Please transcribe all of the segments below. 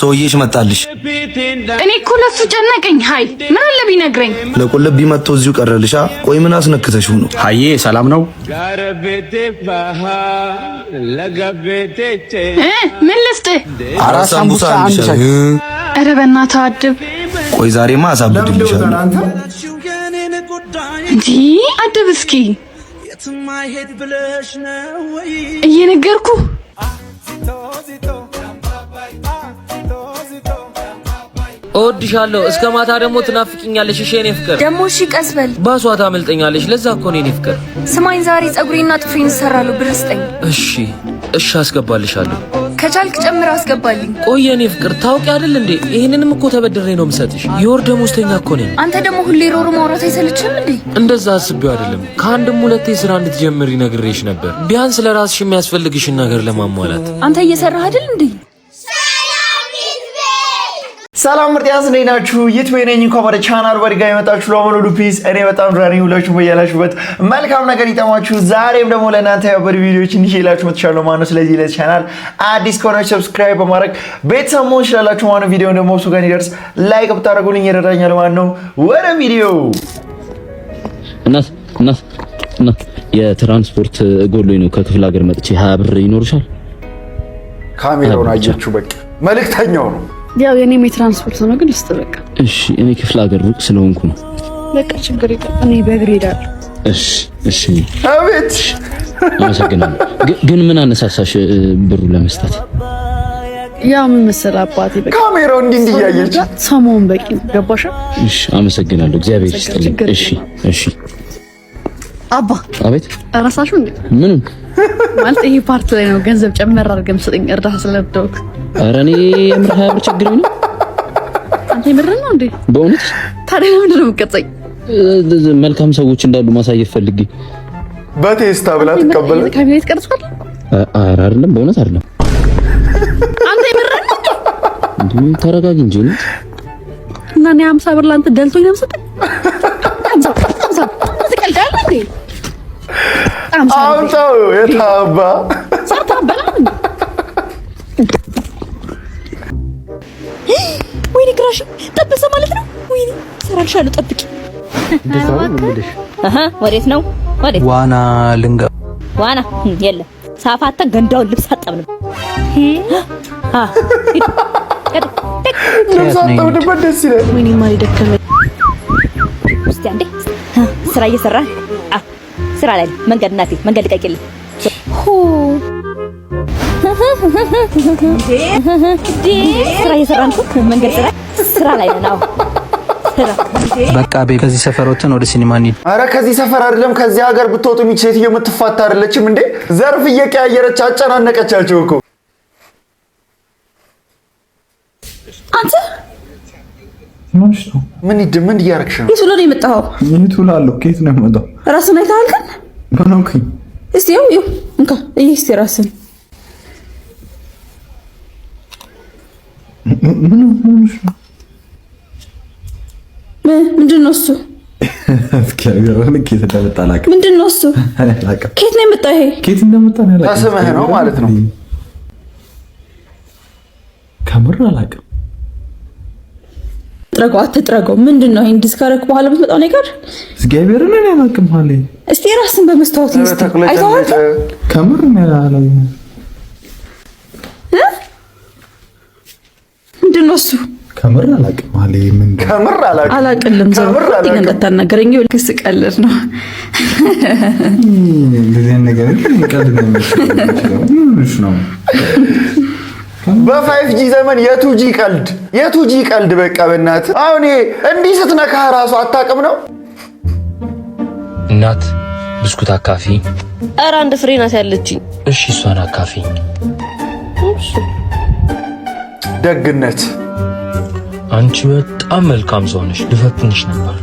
ሰውዬሽ መጣልሽ። እኔ እኮ ለሱ ጨነቀኝ። ሃይ ምን አለ ቢነግረኝ። ለቆለብ ቢመጣ እዚሁ ቀረልሻ። ቆይ ምን አስነክተሽው ነው? ሃዬ ሰላም ነው? ምን ልስጥህ? አራት ሳምቡሳ አንድ ሻይ። ኧረ በእናትህ አድብ። ቆይ ዛሬማ አሳብድልሻለሁ። እንጂ አድብ እስኪ እየነገርኩ እወድሻለሁ እስከ ማታ ደግሞ ትናፍቂኛለሽ። እሺ የኔ ፍቅር ደግሞ እሺ ቀስበል ባሷ ታመልጠኛለሽ። ለዛ እኮ ነው የኔ ፍቅር። ስማኝ ዛሬ ጸጉሬና ጥፍሬን እሰራለሁ። ብር ስጠኝ። እሺ አስገባልሻለሁ። ከቻልክ ጨምር አስገባልኝ። ቆይ የኔ ፍቅር ታውቂ አይደል እንዴ ይሄንንም እኮ ተበድሬ ነው የምሰጥሽ። የወር ደመወዝተኛ እኮ ነኝ። አንተ ደግሞ ሁሌ ሮሮ ማውራት አይሰለችም እንዴ? እንደዛ አስቤው አይደለም። ከአንድም ሁለቴ ስራ እንድትጀምሪ ነግሬሽ ነበር። ቢያንስ ለራስሽ የሚያስፈልግሽን ነገር ለማሟላት። አንተ እየሰራህ አይደል እንዴ? ሰላም ምርጥያስ ነኝ ናችሁ ይትበይነኝ እንኳን ወደ ቻናል በድጋሚ መጣችሁ። ለማኑ ሉፒስ እኔ በጣም ዛሬ ሁላችሁ በያላችሁበት መልካም ነገር ይጠማችሁ። ዛሬም ደግሞ ለእናንተ ያበሩ ቪዲዮዎች እንዲሽላችሁ መጥቻለሁ ማለት ነው። ስለዚህ ለዚህ ቻናል አዲስ ከሆናችሁ ሰብስክራይብ በማድረግ ቤተሰብ መሆን ትችላላችሁ ማለት ነው። ቪዲዮ ደግሞ እሱ ጋር እንዲደርስ ላይክ ብታደርጉልኝ ይረዳኛል ማለት ነው። ወደ ቪዲዮ እናት የትራንስፖርት ጎሎኝ ነው ከክፍለ ሀገር መጥቼ 20 ብር ይኖርሻል? ካሜራውን አየችሁ በቃ መልእክተኛው ነው። ያው የኔም የትራንስፖርት ነው ግን ልስጥበቃ። እሺ እኔ ክፍለ ሀገር ሩቅ ስለሆንኩ ነው። በቃ ችግር የለም እኔ በእግሬ እሄዳለሁ። እሺ አቤት አመሰግናለሁ። ግን ምን አነሳሳሽ ብሩ ለመስጠት? ያው ምን መሰለህ አባቴ በቃ ካሜራው እንዲህ እያየች ሰሞኑን በቂ ገባሽ? እሺ አመሰግናለሁ። እግዚአብሔር ይስጥልኝ። እሺ አባ አቤት። እራሳችሁ እንዴ ምን ማለት ይሄ ፓርት ላይ ነው ገንዘብ ጨመር አድርገም ሰጠኝ እርዳታ ስለደውክ። ኧረ እኔ የምር 20 ብር ቸግሮኝ ነው። አንተ የምር ነው እንዴ? በእውነት ታዲያ ምንድን ነው የምትቀጸኝ? መልካም ሰዎች እንዳሉ ማሳየት ፈልጌ በቴስታ ብላ ተቀበለ። ካቢኔት ቀርጿል። ኧረ አይደለም በእውነት አይደለም። አንተ የምር ነው እንዴ? ተረጋጊ እንጂ ነው። እና እኔ 50 ብር ላንተ ደልቶኝ ነው የምሰጠኝ? ትቀልዳለህ እንዴ? አምጣው የታባ ሳታበላም ወይኔ ክራሽ ጠበሰ ማለት ነው። ወይኔ ሰራልሻለሁ ጠብቂ። ወዴት ነው? ወዴት ዋና ልንጋ ዋና የለም ሳፋታ ገንዳውን ልብስ አጠብንም። ልብስ አጠብንበት ደስ ይላል። ወይኔ ማሪ ደከመ። እስቲ አንዴ ስራ እየሰራህ ስራ ላይ መንገድ እናቴ መንገድ ልቀቂልኝ። ስራ እየሰራን እኮ መንገድ ስራ ላይ ነው። በቃ ከዚህ ሰፈር ወጥተን ወደ ሲኒማ እንሂድ። አረ ከዚህ ሰፈር አይደለም ከዚህ ሀገር ብትወጡ ሚች ሴትዮ የምትፋታ አይደለችም እንዴ? ዘርፍ እየቀያየረች አጨናነቀቻቸው እኮ። አንተ ምን እያረግሽ ነው? የቱ ነው የመጣኸው? የቱ ላለው ከየት ነው የመጣው? ራስን አይተሃል ግን? ባናውከኝ እስቲ ይው እንካ እስቲ ራስን ምንድን ነው እሱ? ምንድን ነው እሱ? ከየት ነው የመጣው? ይሄ ከየት እንደመጣ ነው ያላቀ ተስመህ ነው ማለት ነው። ከምር አላውቅም። ጥረገው አትጥረገው። ምንድን ነው ይሄን ዲስካረክ በኋላ የምትመጣው ነገር? እግዚአብሔርን እኔ አላውቅም አለ። እስቲ ራስን በመስታወት ይስጥ። አይተዋል? ከምር ነው ያላለ። ምንድን ነው እሱ? ከምር አላውቅም አለ። ምን ከምር አላውቅም አላውቅም። ዘር ጥቂት እንዳታናገረኝ ክስ ቀልድ ነው። እንደዚህ ነገር ቀልድ ነው። በ5G ዘመን የቱጂ ቀልድ በቃ በእናት አሁን እንዲህ ስትነካ ራሱ አታውቅም ነው። እናት ብስኩት አካፊ። ኧረ አንድ ፍሬ ናት ያለችኝ። እሺ እሷን አካፊ። ደግነት አንቺ በጣም መልካም ሰው ነሽ። ልፈትንሽ ነበር።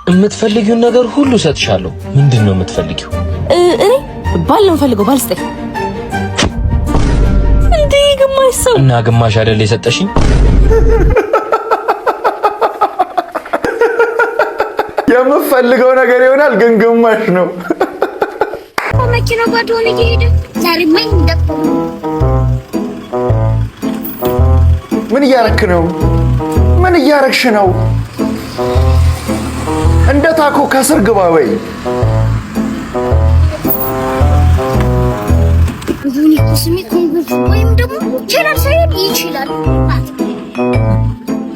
የምትፈልጊውን ነገር ሁሉ ሰጥሻለሁ። ምንድን ነው የምትፈልጊው? እኔ ባል ነው የምፈልገው። ባል ስጠኝ። እንዴ ግማሽ ሰው እና ግማሽ አይደል የሰጠሽኝ? የምፈልገው ነገር ይሆናል ግን ግማሽ ነው። መኪና ጓደኞቼ ሄደ ዛሬ ምን እንደቆ ምን እያረክ ነው? ምን እያረክሽ ነው? እንደ ታኮ ከስር ግባ ወይ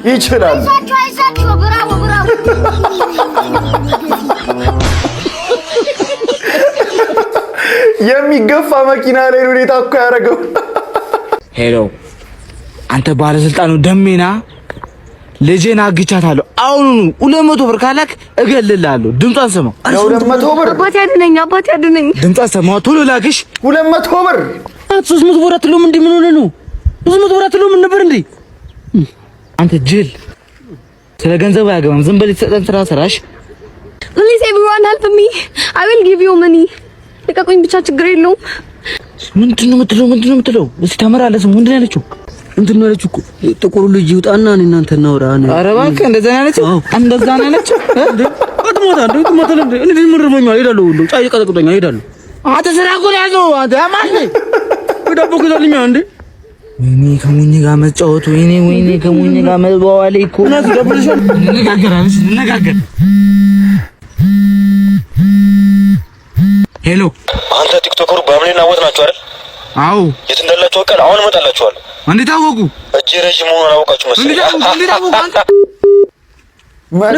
ይችላል። የሚገፋ መኪና ላይ ነው ታኮ ያደረገው። ሄሎ አንተ ባለስልጣኑ ደሜና ልጄን አግቻታለሁ። አሁን 200 ብር ካላክ እገልልሃለሁ። ድምጿን ስማው። 200 ብር አባቴ አድነኝ። ድምጿን ስማው። ቶሎ ላክሽ። 200 ብር 300 ብር አትለውም እንዴ? ምን ሆነ ነው? 300 ብር አትለውም ነበር እንዴ? አንተ ጅል፣ ስለ ገንዘብ አያገባም። ዝም ብለህ ተሰጠን ስራ ስራሽ። Please everyone help me. I will give you money. ልቀቁኝ ብቻ ችግር የለውም። ምንድነው የምትለው? እስቲ ተመራለስ። ምንድነው ያለችው? እንትን ያለችው እኮ ጥቁሩ ልጅ ይውጣና እኔ እናንተ እናውራ። ኧረ እባክህ እንደዛ ነው ያለችው? እንደዛ ነው ያለችው? እኔ ምርመኛ እሄዳለሁ። ሁሉ ጫይ ቀጠቅጦኛ እሄዳለሁ። አንተ ስራ እኮ ነው ያለው። አንተ ማን ዳቦ ከዛልኛ እንዴ? ወይኔ ከሙኝ ጋር መጫወቱ፣ ወይኔ ከሙኝ ጋር መባዋሌ እኮ እናት ደብልሻል። እንነጋገር። ሄሎ አንተ ቲክቶከሩ በአምሌና ወጥ ናችሁ አይደል? አዎ። የት እንዳላችሁ አውቃለሁ። አሁን እመጣላችኋለሁ። እንዴት አወቁ? እጄ ረጅም መሆኑን አወቃችሁ መሰለኝ። እንዴት አወቁ? አንተ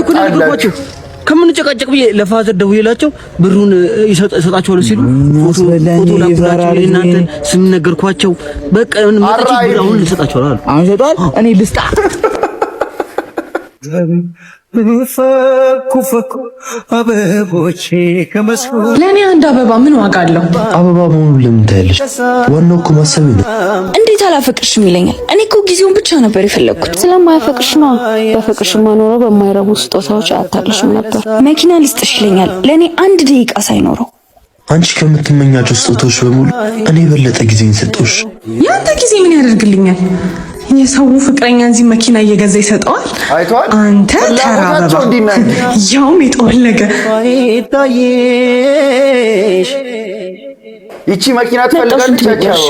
እኮ ነገርኳቸው። ከምን ጨቃጨቅ ብዬ ለፋዘር ደውዬላቸው ብሩን ይሰጣቸዋል ሲሉ ፎቶ ላኩላቸው። እናንተ ስም ነገርኳቸው። በቃ መጣች ብር አሁን ልሰጣቸዋል አሉ። አሁን ሰጣል። እኔ ልስጣ ፈኩ አበቦቼ ከመስኩ። ለኔ አንድ አበባ ምን ዋጋ አለው? አበባ መሆኑን ለምን ታያለሽ? ዋናው እኮ ማሰብ ነው። እንዴት አላፈቅርሽም ይለኛል? እኔ እኮ ጊዜውን ብቻ ነበር የፈለኩት። ስለማያፈቅርሽ ነው። በፍቅርሽማ ኖሮ በማይረቡ ስጦታዎች አታልሽም ነበር። መኪና ልስጥሽ ይለኛል። ለኔ አንድ ደቂቃ ሳይኖረው አንቺ ከምትመኛቸው ስጦታዎች በሙሉ እኔ የበለጠ ጊዜን ሰጠሁሽ። ያንተ ጊዜ ምን ያደርግልኛል? የሰው ፍቅረኛ እዚህ መኪና እየገዛ ይሰጠዋል። አይቷል። አንተ ተራበባ ያውም የጠወለገ ይቺ መኪና ትፈልጋለች።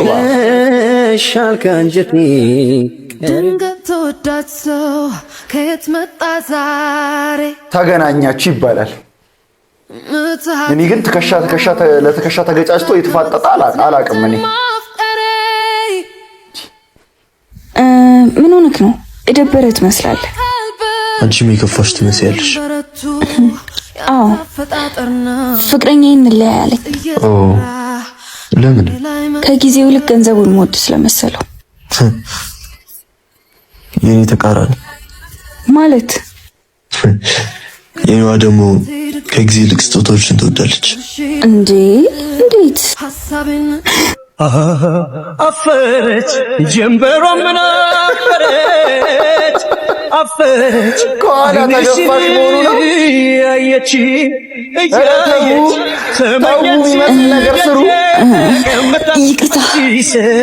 ሻልካ አንጀቴ ድንገት ተወዳጅ ሰው ከየት መጣ ዛሬ ተገናኛችሁ ይባላል። እኔ ግን ትከሻ ለትከሻ ተገጫጭቶ የተፋጠጣ አላቅም። እኔ ምን ሆነክ ነው? የደበረ ትመስላለህ። አንቺም የከፋሽ ትመስያለሽ። አዎ ፍቅረኛዬ እንለያያለኝ። ኦ ለምን? ከጊዜው ልክ ገንዘቡን ሞድ ስለመሰለው። የኔ ተቃራኒ ማለት የኔዋ ደግሞ ከጊዜ ልክ ስጦታዎችን ትወዳለች። እንዴ እንዴት? አፈረች ጀንበሯ ምን አፈረች ከኋላ ተገፋሽ መሆኑ ነው። ያየች ተው የሚመስል ነገር ስሩ። ይቅርታ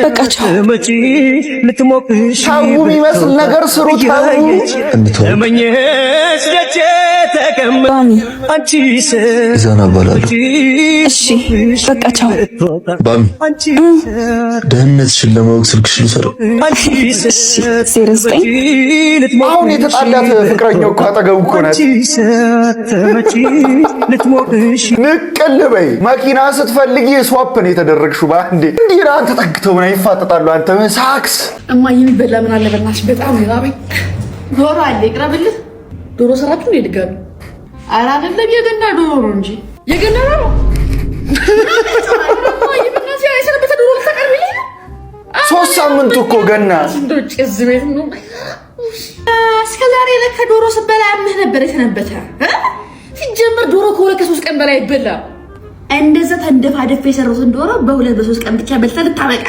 በቃ ቻው። ልትሞቅሽ ተው የሚመስል ነገር ስሩ። ተመኘች ደጄ ተቀመጥ አንቺ ይዛና ባላሉ። እሺ በቃ ቻው ባሚ። ደህንነትሽን ለማወቅ ስልክሽ ልውሰደው። አሁን የተጣላት ፍቅረኛው እኮ አጠገቡ እኮ ናት። ንቅል በይ። መኪና ስትፈልጊ ስዋፕ ነው የተደረግሽው በአንዴ። እንዲህ አንተ ተጠግተው ምናምን ይፋጠጣሉ። አንተ ሳክስ እማዬ የሚበላ ምን አለ በእናትሽ? በጣም ይራበኝ። ዶሮ አለ ይቅረብልህ። ዶሮ ሰራችሁ ነው ድጋሚ? ኧረ አይደለም የገና ዶሮ ነው እንጂ የገና ነው። ሶስት ሳምንቱ እኮ ገና ጭዝ ቤት ነው። እስከ ዛሬ ለካ ዶሮ ስበላ ያምህ ነበር የተነበተ። ሲጀምር ዶሮ ከሁለት ከሶስት ቀን በላይ አይበላም። እንደዛ ተንደፋደፍ የሰሩትን ዶሮ በሁለት በሶስት ቀን ብቻ በልተህ ልታበቃ።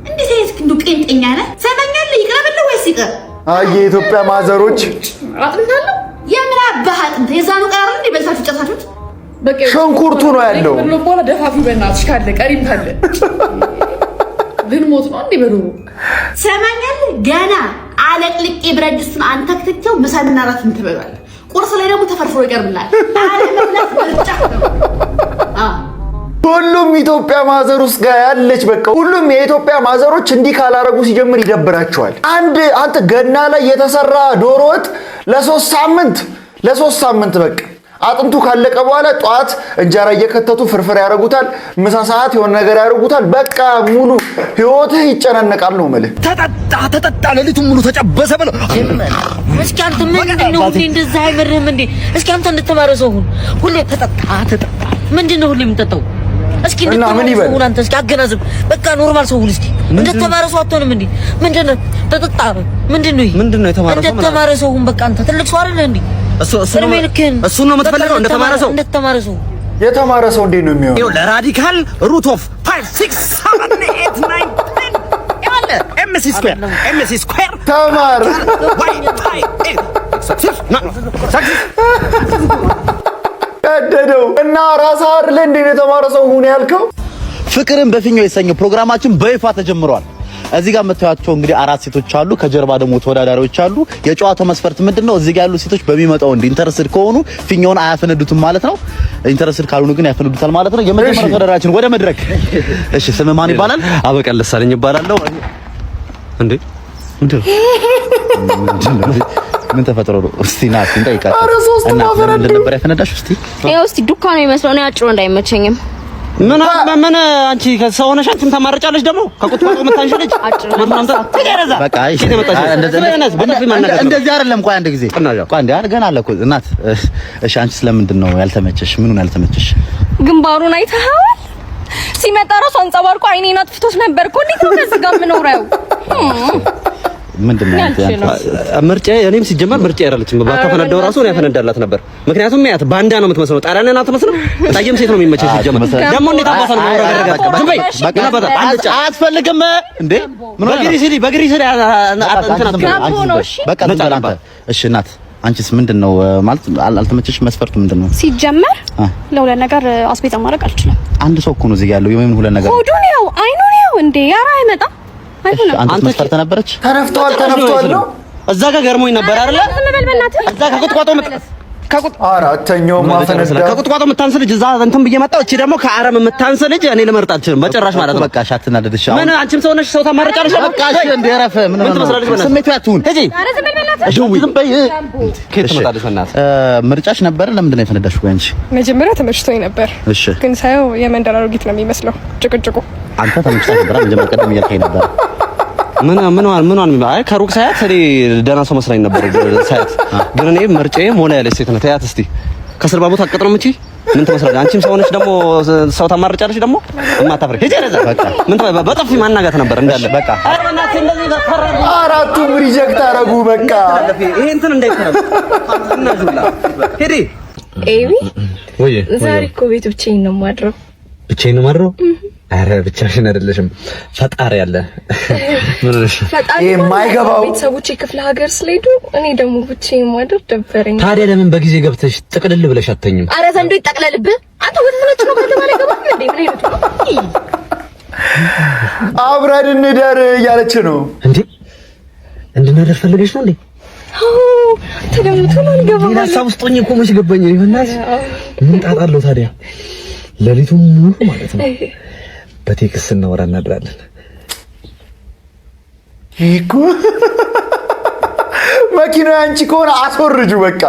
እንዴት አይነት እንዱ ቄንጠኛ ነህ? ሰማኛለህ? ይቅረብልህ ወይስ ይቅር? አይ የኢትዮጵያ ማዘሮች አጥንታለሁ። የምን አባህ አጥንት? የዛኑ ቀር እንዴ በልታችሁ ጨርሳችሁት? በቃ ሽንኩርቱ ነው ያለው። በኋላ ደፋፊ በእናትሽ ካለ ቀሪም ካለ ልንሞት ነው እንዴ በዶሮ? ሰማኛለህ? ገና አለቅልቄ ብረት ድስቱን አንተክትቸው ምሳና እራትን ትበላለህ። ቁርስ ላይ ደግሞ ተፈርፍሮ ይቀርብልሃል። አለመብላት ወልጫ። ሁሉም ኢትዮጵያ ማዘር ውስጥ ጋር ያለች በቃ ሁሉም የኢትዮጵያ ማዘሮች እንዲህ ካላረጉ ሲጀምር ይደብራቸዋል። አንተ ገና ላይ የተሰራ ዶሮ ወጥ ለሶስት ሳምንት በቃ አጥንቱ ካለቀ በኋላ ጧት እንጀራ እየከተቱ ፍርፍር ያረጉታል፣ ምሳ ሰዓት የሆነ ነገር ያረጉታል። በቃ ሙሉ ህይወትህ ይጨናነቃል ነው ማለት። ተጠጣ ለሊቱን ሙሉ ተጨበሰ ብለው እስኪ አንተ ምንድነው ሁሌ እንደዛ አይመርህም እንዴ? እስኪ አንተ እንደተማረ ሰው ሁሌ ተጠጣ ምንድነው ሁሌ የምትጠጣው? እስኪ እንደተማረ ሰው አንተ እስኪ አገናዝብ። በቃ ኖርማል ሰው ሁሉ እስኪ እንደተማረ ሰው አትሆንም እንዴ? ምንድነው ተጠጣ ምንድነው የተማረ ሰው? እንደተማረ ሰው በቃ አንተ ትልቅ ሰው አይደለ እንዴ? እሱ ነው የምትፈልገው? እንደተማረ ሰው የተማረ ሰው እንዴት ነው የሚሆነው? ይኸው ለራዲካል ሩት ኦፍ 5 6 7 8 9 10 ያለ ኤምሲ ስኩዌር ተማር ቀደደው እና ራስህ አይደል እንዴ የተማረ ሰው ሁን ያልከው? ፍቅርን በፊኛው የተሰኘው ፕሮግራማችን በይፋ ተጀምሯል። እዚህ ጋር የምታዩቸው እንግዲህ 4 ሴቶች አሉ። ከጀርባ ደግሞ ተወዳዳሪዎች አሉ። የጨዋታው መስፈርት ምንድነው? እዚህ ጋር ያሉ ሴቶች በሚመጣው ኢንተረስድ ከሆኑ ፊኛውን አያፈነዱትም ማለት ነው። ኢንተረስድ ካልሆኑ ግን ያፈነዱታል ማለት ነው። የመጀመሪያው ተወዳዳሪያችን ወደ መድረክ። እሺ፣ ስም ማን ይባላል? አበቀል ደሳለኝ ይባላለሁ። እንዴ ምንድነው? ምን ተፈጥሮ ነው? እስቲ ና እንጠይቃለን። እና ምን ነበር ያፈነዳሽው? እስቲ ያው እስቲ ዱካ ነው የሚመስለው ነው ያጭሩ እንዳይመቸኝም ምን አንቺ ከሰው ሆነሽ አንቺም ታማርጫለሽ ደግሞ ከቁጥቋጦ መታንሽ ልጅ በቃ እንደዚህ አይደለም። ቆይ አንድ ጊዜ ቆይ አንዴ ገና አለ እኮ እናት። እሺ አንቺ ስለምንድን ነው ያልተመቸሽ? ምኑን ያልተመቸሽ? ግንባሩን አይተኸዋል? ሲመጣ ራሱ አንጸባርቆ አይኔን አጥፍቶት ነበር እኮ። እንዴት ነው ከዚህ ጋር የምኖረው? ምንድነው ምርጫ? እኔም ሲጀመር ምርጫ አይደለችም። ባታፈነዳው ራሱ ነው ያፈነዳላት ነበር። ምክንያቱም ያት ባንዳ ነው የምትመስለው። ጣራነና አትመስልም። በጣም ሴት ነው የሚመቸሽ ሲጀመር። ደግሞ እንዴት አባሳ ነው ማውራገረጋ? ዝም በይ በቃ በቃ አትፈልግም እንዴ? ምን በግሪሲሊ በቃ አንተ። እሺ እናት አንቺስ ምንድነው ማለት አልተመቸሽ? መስፈርቱ ምንድነው? ሲጀመር ለሁለት ነገር አስቤዛ ማድረግ አልችልም። አንድ ሰው እኮ ነው እዚህ ያለው። የምን ሁለት ነገር? ሆዱን ያው አይኑን ያው እንዴ ያራ አይመጣም። አንተ መስፈርት ነበረች? ተነፍቷል ነው እዛ ጋር ገርሞኝ ነበር አይደለ? እዛ ከቁጥቋጦ አራተኛው ማፈነዳ ከቁጥቋጦ የምታንስ ልጅ እዛ እንትን ብዬ መጣሁ። እቺ ደግሞ ከአረም የምታንስ ልጅ እኔ ልመርጥ አልችልም በጭራሽ ማለት ነው። በቃ ሻትና ደድሻ ምን አንቺም ሰው ነሽ፣ ሰው ታማርጫለሽ። በቃ እሺ እንደ ረፈ ምን ትመስላለሽ? ስሜቱ ያቱን እጂ ዝም በይ። ከየት ትመጣለሽ? በእናትህ ምርጫሽ ነበር። ለምንድን ነው የፈነዳሽው? ወይ አንቺ መጀመሪያ ተመችቶኝ ነበር፣ ግን ሳየው የመንደር አሮጊት ነው የሚመስለው ጭቅጭቁ። አንተ ተመችቶኝ ነበር መጀመሪያ ቀደም እያልከኝ ነበር። ምን አይ ከሩቅ ሳያት እኔ ደህና ሰው መስላኝ ነበር ሳያት። ግን እኔ ምርጫዬ ሞላ ያለች ሴት ነው። ታያት እስቲ ከስር ባቦት አትቀጥረም እንጂ ምን ትመስላለች? አንቺም ሰው ነሽ ደግሞ ሰው ታማርጫለሽ ደግሞ እማታፍሪ ሄጄ ረዛ በቃ ምን በጥፊ ማናጋት ነበር እንዳለ በቃ አራቱም ሪጀክት አረጉ። በቃ ይሄ እንትን እንዳይተረም እናዙላ ሄዲ ኤቢ ወይ ዛሬ እኮ ቤት ብቻዬን ነው የማድረው። ብቻዬን ነው የማድረው? አረ ብቻሽን አይደለሽም፣ ፈጣሪ አለ። ምን ነሽ? የማይገባው ቤተሰቦቼ ክፍለ ሀገር ስለሄዱ እኔ ደግሞ ብቻዬን ማድረግ ደበረኝ። ታዲያ ለምን በጊዜ ገብተሽ ጥቅልል ብለሽ አተኝም? አረ ዘንዶ ይጠቅለልብህ አንተ። ወደ ምንጭ ነው ከተባለ ገባህ እንዴ? ምን ይሉት ነው? አብረን እንደር እያለች ነው እንዴ? እንድናደር ፈልገሽ ነው እንዴ? ተደምቶ ነው ገባህ? ሌላ ሀሳብ ውስጥ ሆኜ እኮ መች ገባኝ። ይሆናል ምን ጣጣ አለው ታዲያ? ሌሊቱን ሙሉ ማለት ነው በቴክስት እናወራ እናድራለን። እኮ መኪናው አንቺ ከሆነ አስወርጁ በቃ።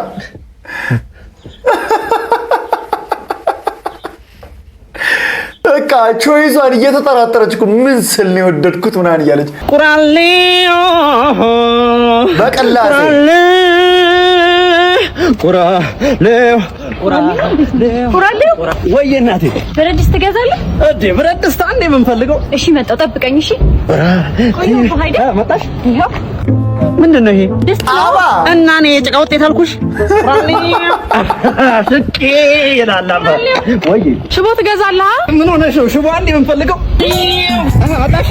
በቃ ቾይሷን እየተጠራጠረች እኮ ምን ስል ነው የወደድኩት ምናምን እያለች ቁራሌዮ በቀላሴ ቁራሌዮ ወይ እናቴ ብረት ድስት ትገዛለህ እንዴ? ብረት ድስት አንዴ የምንፈልገው። እሺ መጣሁ፣ ጠብቀኝ። እሺ መጣሽ? ምንድን ነው ይሄ? አባ እና እኔ የጭቃ ውጤት አልኩሽ። ስቄ ይላል አባ። ወይ ሽቦ ትገዛለህ? ምን ሆነሽ ነው? ሽቦ አንዴ የምንፈልገው። መጣሽ?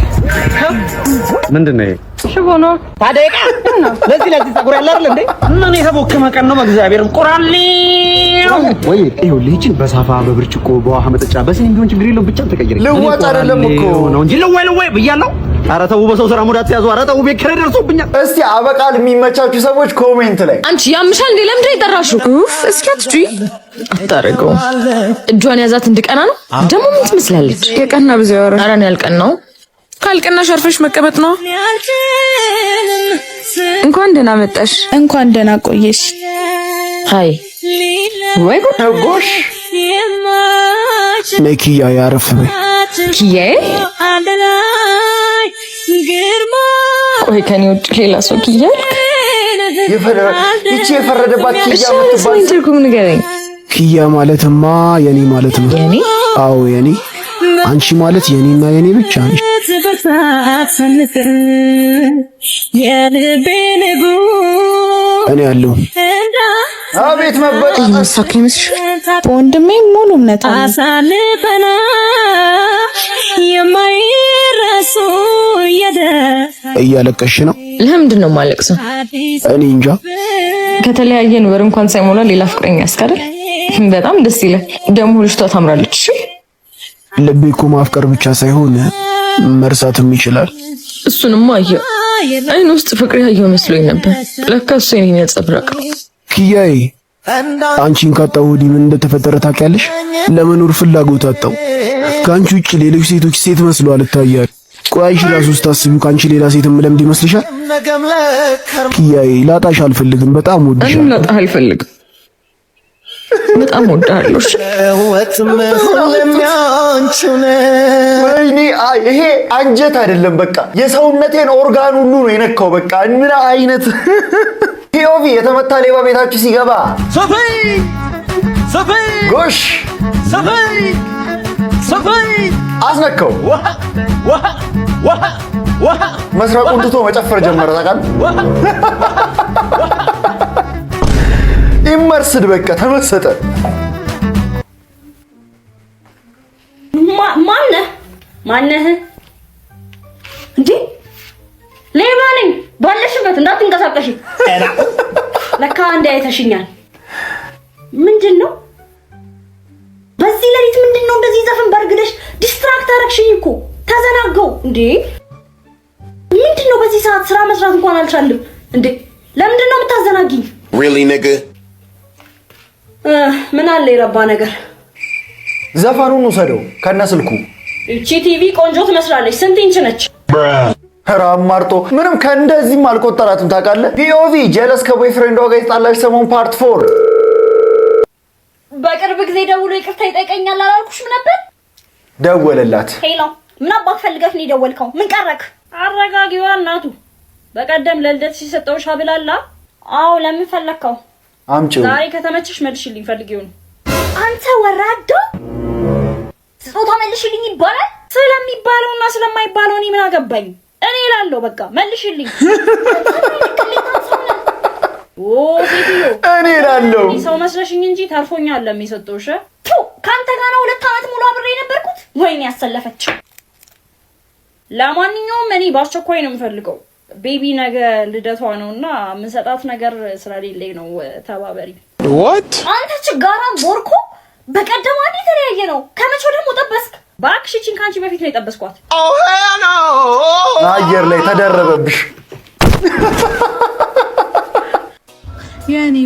ምንድን ነው ይሄ? ሽቦ ነው ታዲያ ለዚህ ፀጉር ያለ አይደል እንዴ? ምን የተቦከመ ቀን ነው በእግዚአብሔር። ቁራሌ ወይ ይኸው ልጅን በሳፋ በብርጭቆ በውሃ መጠጫ በስኒ ቢሆን ችግር የለውም ብቻ ተቀይረኝ። ልዋጭ አይደለም እኮ ነው እንጂ ልዋይ ብያለሁ። ኧረ ተው በሰው ስራ ሙዳት ያዙ። ኧረ ተው ቤት ኪራይ ደርሶብኛል። እስቲ አበቃል የሚመቻችሁ ሰዎች ኮሜንት ላይ አንቺ ያምሻል እንዴ? ለምንድን ነው የጠራሽው? እስኪ አትጪ አታረገው። እጇን ያዛት እንድቀና ነው ደግሞ ምን ትመስላለች? የቀና ብዙ ያወራ። ኧረ ነው ያልቀናው። ካልቀናሽ አርፈሽ መቀመጥ ነው። እንኳን ደህና መጣሽ። እንኳን ደህና ቆየሽ። ሃይ ወይ ጎሽ ለኪያ ያረፍ ነው ኪያዬ። ቆይ ከኔ ውጭ ሌላ ሰው ኪያ ይቺ የፈረደባት ኪያ ምትባል ትርጉም ንገረኝ። ኪያ ማለትማ የኔ ማለት ነው። የኔ? አዎ የኔ። አንቺ ማለት የኔና የኔ ብቻ ነሽ። እኔ ያለው አቤት መበጣ ይመሳከኝ መስሽ በወንድሜ ሙሉ እምነት አሳልፈና የማይረሱ እያለቀሽ ነው። ለምንድን ነው የማለቅሰው? እኔ እንጃ። ከተለያየን ወር እንኳን ሳይሞላ ሌላ ፍቅረኛ ያስካደል። በጣም ደስ ይላል። ደግሞ ልጅቷ ታምራለች። እሺ ልቤ እኮ ማፍቀር ብቻ ሳይሆን መርሳትም ይችላል። እሱንም አየሁ። አይን ውስጥ ፍቅር ያየው መስሎኝ ነበር። ለካ እሱ የኔን ያጸብራቅ። ኪያዬ አንቺን ካጣሁ ወዲህ ምን እንደተፈጠረ ታውቂያለሽ? ለመኖር ፍላጎት አጣሁ። ከአንቺ ውጭ ሌሎች ሴቶች ሴት መስሎ አልታያል። ቆይሽ ራሱ ስታስቢው ከአንቺ ሌላ ሴት ምለምድ ይመስልሻል? ኪያዬ ላጣሽ አልፈልግም። በጣም ወድሻለሁ። እኔም ላጣህ አልፈልግም። በጣም ወዳለሁ። ወይኔ ይሄ አንጀት አይደለም፣ በቃ የሰውነቴን ኦርጋን ሁሉ ነው የነካው። በቃ ምን አይነት ፒኦቪ! የተመታ ሌባ ቤታችሁ ሲገባ ጎሽ አስነካው። መስራቁን ትቶ መጨፈር ጀመረ። ታውቃለህ? ኢመርስድ በቃ ተመሰጠ። ማነህ እንዴ? ሌባ ነኝ ባለሽበት እንዳትንቀሳቀሽ። ለካ አንዴ አይተሽኛል። ምንድነው በዚህ ሌሊት ምንድነው እንደዚህ ዘፈን በርግደሽ ዲስትራክት አረግሽኝ እኮ ተዘናጋው እንዴ? ምንድነው በዚህ ሰዓት ስራ መስራት እንኳን አልቻልም እንዴ? ለምንድነው የምታዘናጊኝ? Really nigga? ምን አለ የረባ ነገር? ዘፈኑን ወሰደው ከነ ስልኩ። እቺ ቲቪ ቆንጆ ትመስላለች። ስንት ኢንች ነች? ራማርጦ ምንም ከእንደዚህም አልቆጠራትም። ታውቃለህ? ፒኦቪ ጀለስ ከቦይፍሬንዷ ጋር የተጣላች ሰሞን ፓርት 4 በቅርብ ጊዜ ደውሎ ይቅርታ ይጠይቀኛል አላልኩሽም ነበር? ደወለላት። ሄሎ ምን አባክ ፈልገህ ነው የደወልከው? ምን ቀረክ? አረጋጊዋ እናቱ። በቀደም ለልደት ሲሰጠው ሻብላላ። አዎ ለምን ፈለከው? አምጪው። ዛሬ ከተመቸሽ መልሽልኝ ፈልጊው ነው። አንተ ወራዶ ስጦታ መልሽልኝ ይባላል? ስለሚባለውና ስለማይባለው እኔ ምን አገባኝ? እኔ እላለሁ በቃ መልሽልኝ። ኦ ሴትዮ እኔ እላለሁ ሰው መስለሽኝ እንጂ ተርፎኛል ለሚሰጠውሽ። ካንተ ጋር ነው 2 ዓመት ሙሉ አብሬ የነበርኩት። ወይኔ ያሰለፈች። ለማንኛውም እኔ በአስቸኳይ ነው የምፈልገው። ቤቢ ነገ ልደቷ ነውና የምንሰጣት ነገር ስለሌለኝ ነው። ተባበሪ። what አንተ ችጋራም ቦርኮ በቀደም አንዴ ተለያየ ነው። ከመቼው ደግሞ ጠበስክ? ባክሽ እቺን ካንቺ በፊት ነው የጠበስኳት። አየር ላይ ተደረበብሽ። የኔ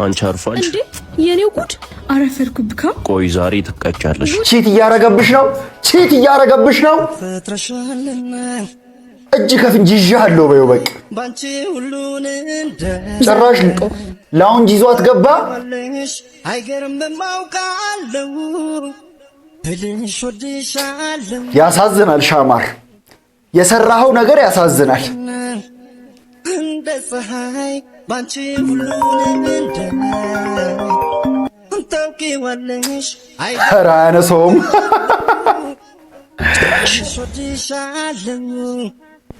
አንቺ አርፋጅ እንዴ የኔው ጉድ አረፈርኩብካ። ቆይ ዛሬ ትቀጫለሽ። ቺት እያረገብሽ ነው። ቺት እያረገብሽ ነው። እጅ ከፍንጅ ይዣለሁ በይው በቃ። ጭራሽ ላውንጅ ይዟት ገባ። ያሳዝናል ሻማር፣ የሰራኸው ነገር ያሳዝናል። እንደ ፀሐይ ባንቺ ሁሉንም ታውቂዋለሽ። ኧረ አያነሳውም።